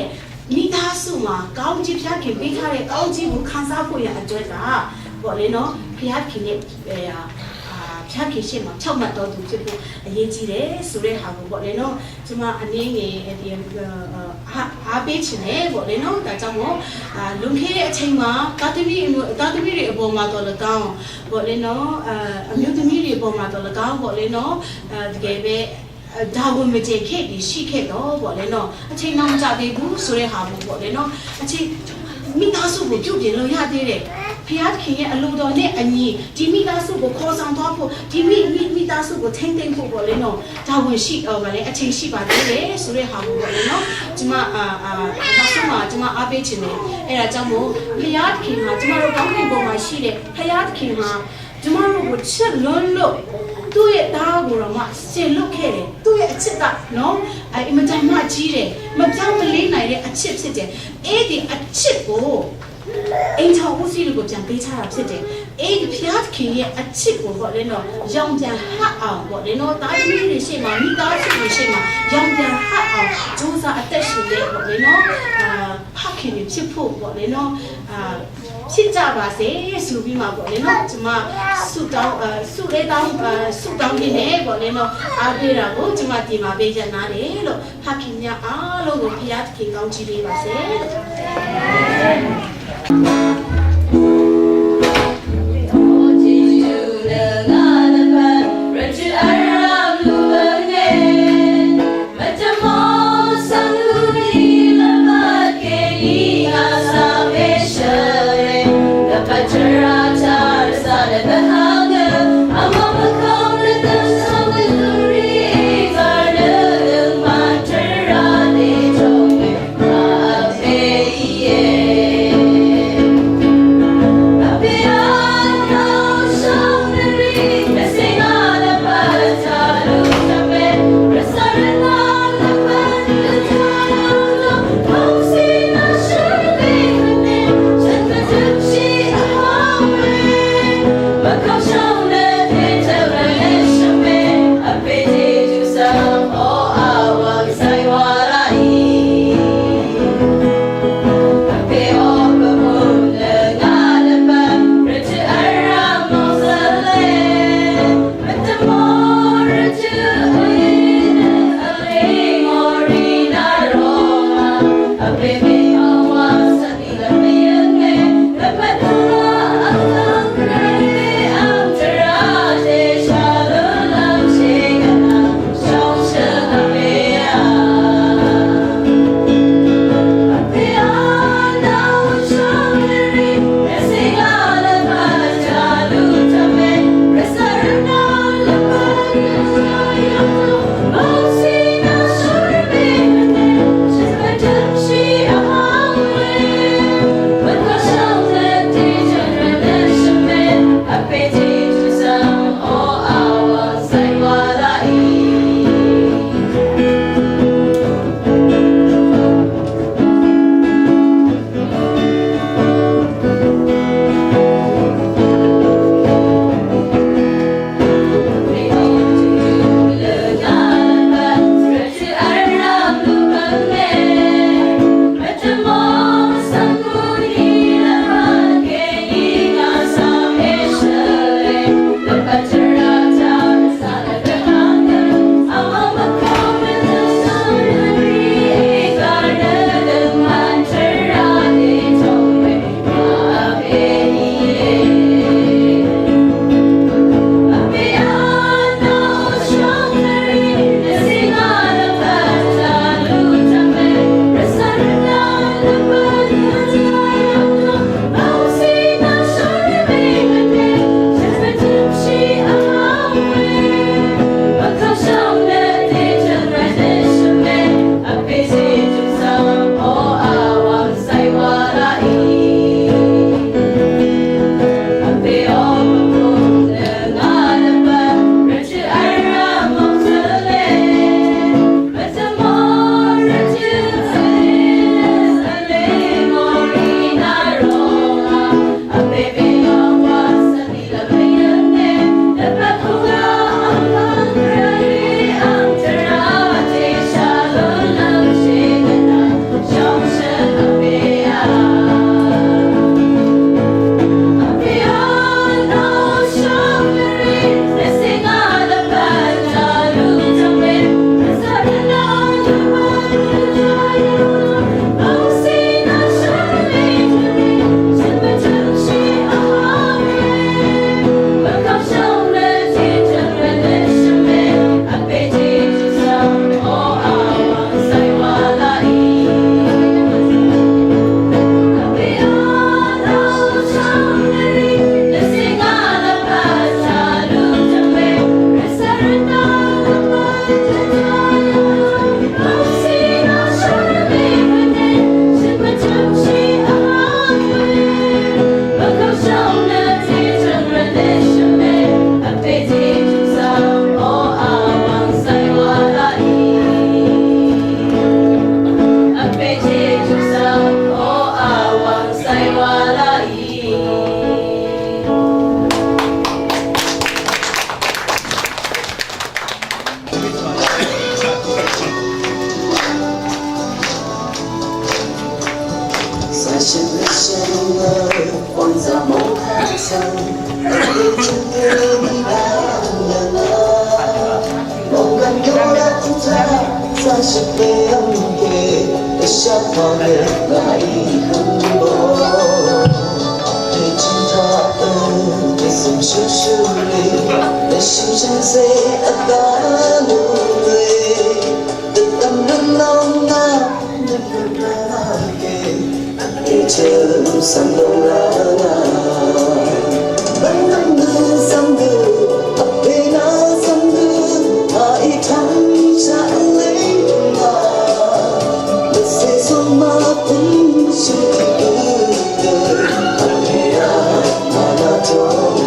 A: မိသားစုမှာကောင်းကြီးဖယားခင်ပေးထားတဲ့ကောင်းကြီးကိုခံစားဖို့ရအတွက်ကပေါ့လေနော်ဖယားခင်ရဲ့ဖြတ်ခင်ရှင်းမှာ6မှတ်တော်သူဖြစ်ဖို့အရေးကြီးတယ်ဆိုတဲ့ဟာကိုပေါ့လေနော်ကျွန်မအနေငယ်ဒီအားပေးချင်တယ်ပေါ့လေနော်ဒါကြောင့်မို့လွန်ခဲ့တဲ့အချိန်မှာတာသမီတွေအပေါ်မှာတော်လကောင်းပေါ့လေနော်အမျိုးသမီးတွေအပေါ်မှာတော်လကောင်းပေါ့လေနော်တကယ်ပဲဒါဝင်မကျေခဲ့ပြီးရှိခဲ့တော့ပေါ့လေနော်အချိန်မှမကြသေးဘူးဆိုတဲ့ဟာပေါ့လေနော်အချိန်မိသားစုကိုပြုတ်ပြင်လို့ရသေးတယ်ဖျားခင်ရဲ့အလိုတော်နဲ့အညီဒီမိသားစုကိုခေါ်ဆောင်သွားဖို့ဒီမိသားစုကိုထိမ့်သိမ့်ဖို့ပေါ့လေနော်ဒါဝင်ရှိဗာလေအချိန်ရှိပါသေးတယ်ဆိုတဲ့ဟာပေါ့လေနော်ကျမနောက်ဆုံးမှာကျမအားပေးခြင်းနဲ့အဲ့ဒါကြောင့်မို့ဖျားခင်မှာကျမတို့ကောင်းကင်ဘုံမှာရှိတဲ့ဖျားခင်မှာကျမတို့ကိုချစ်လွန်းလို့သူ့ရဲ့သားကိုတော့မှဆင်လွတ်ခဲ့တယ်သူ့ရဲ့အချစ်ကနော်အမတန်မှကြီးတယ်မပြောင်းမလေးနိုင်တဲ့အချစ်ဖြစ်တယ်အဲ့ဒီအချစ်ကိုအင်ချောင်းဦးစီးကိုပြန်ပေးချတာဖြစ်တယ်အဲ့ဒီဖျားခင်ရဲ့အချစ်ကိုပေါ့လေနော်ရောင်ပြန်ဟတ်အောင်ပေါ့လေနော်တာသမီးတွေရှိမှမိသားစုတွေရှိမှရောင်ပြန်ဟတ်အောင်ကြိုးစားအသက်ရှင်တဲ့ပေါ့လေနော်ဖခင်တွေဖြစ်ဖို့ပေါ့လေနော်ဖြစ်ကြပါစေဆိုပြီးမှပေါ့လေနော်ကျွန်မဆုတောင်းနေတယ်ပေါ့လေနော်အားပေးတာကိုကျွန်မဒီမှာပေးချင်တာလေလို့ဖခင်များအားလုံးကိုဖျားခင်ကောင်းချီးပေးပါစေလို့
B: 放的那一份薄，对着他恩的心事疏离，内心深邃的努力，的当人老那的不拉给，一直三龙拉那，慢慢的三个，阿贝那三个，那一场下泪嘛，那些什么不是的，阿贝呀，那多那。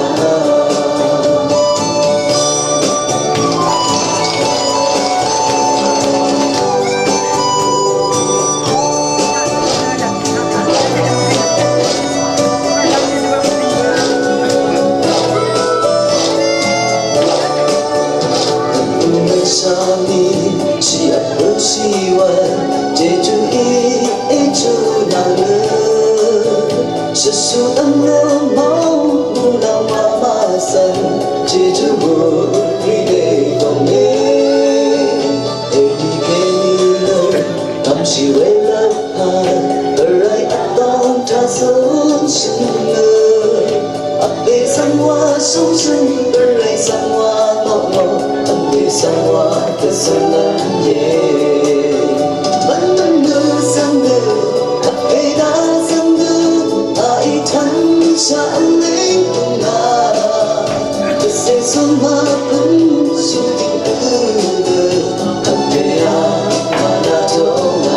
B: 想你是爱和希望，接住一住那个，是树的罗毛，木兰妈妈伞，接住我的童年。你给女儿，他们是为了她而爱到她所生的，阿贝桑瓦受生而爱桑瓦诺诺。像我的酸蓝叶，慢慢的想的，咖啡大想的，那一场下泪风啊，这些什么不是的，咖啡啊，那种啊。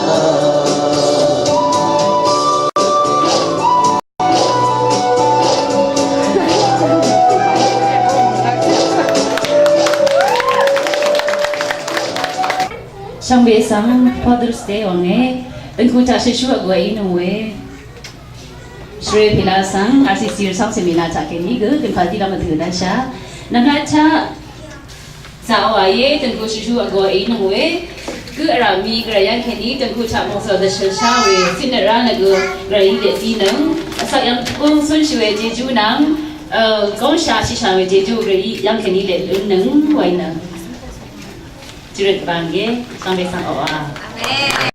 C: Sang besang Father's Day onge tengku cha shishu agwa inuwe Shri Pila sang asisir sang semina cha keni ge tengku ti lam thuna sha nanga cha sawaye tengku shishu agwa inuwe ge rami grayan keni tengku cha mo so da sha we sinara na ge grai de ti nang sa yang kong sun shwe jeju nang gong sha shi sha we jeju grai yang keni le nang wai nang Jurit bangge sampai sang oa.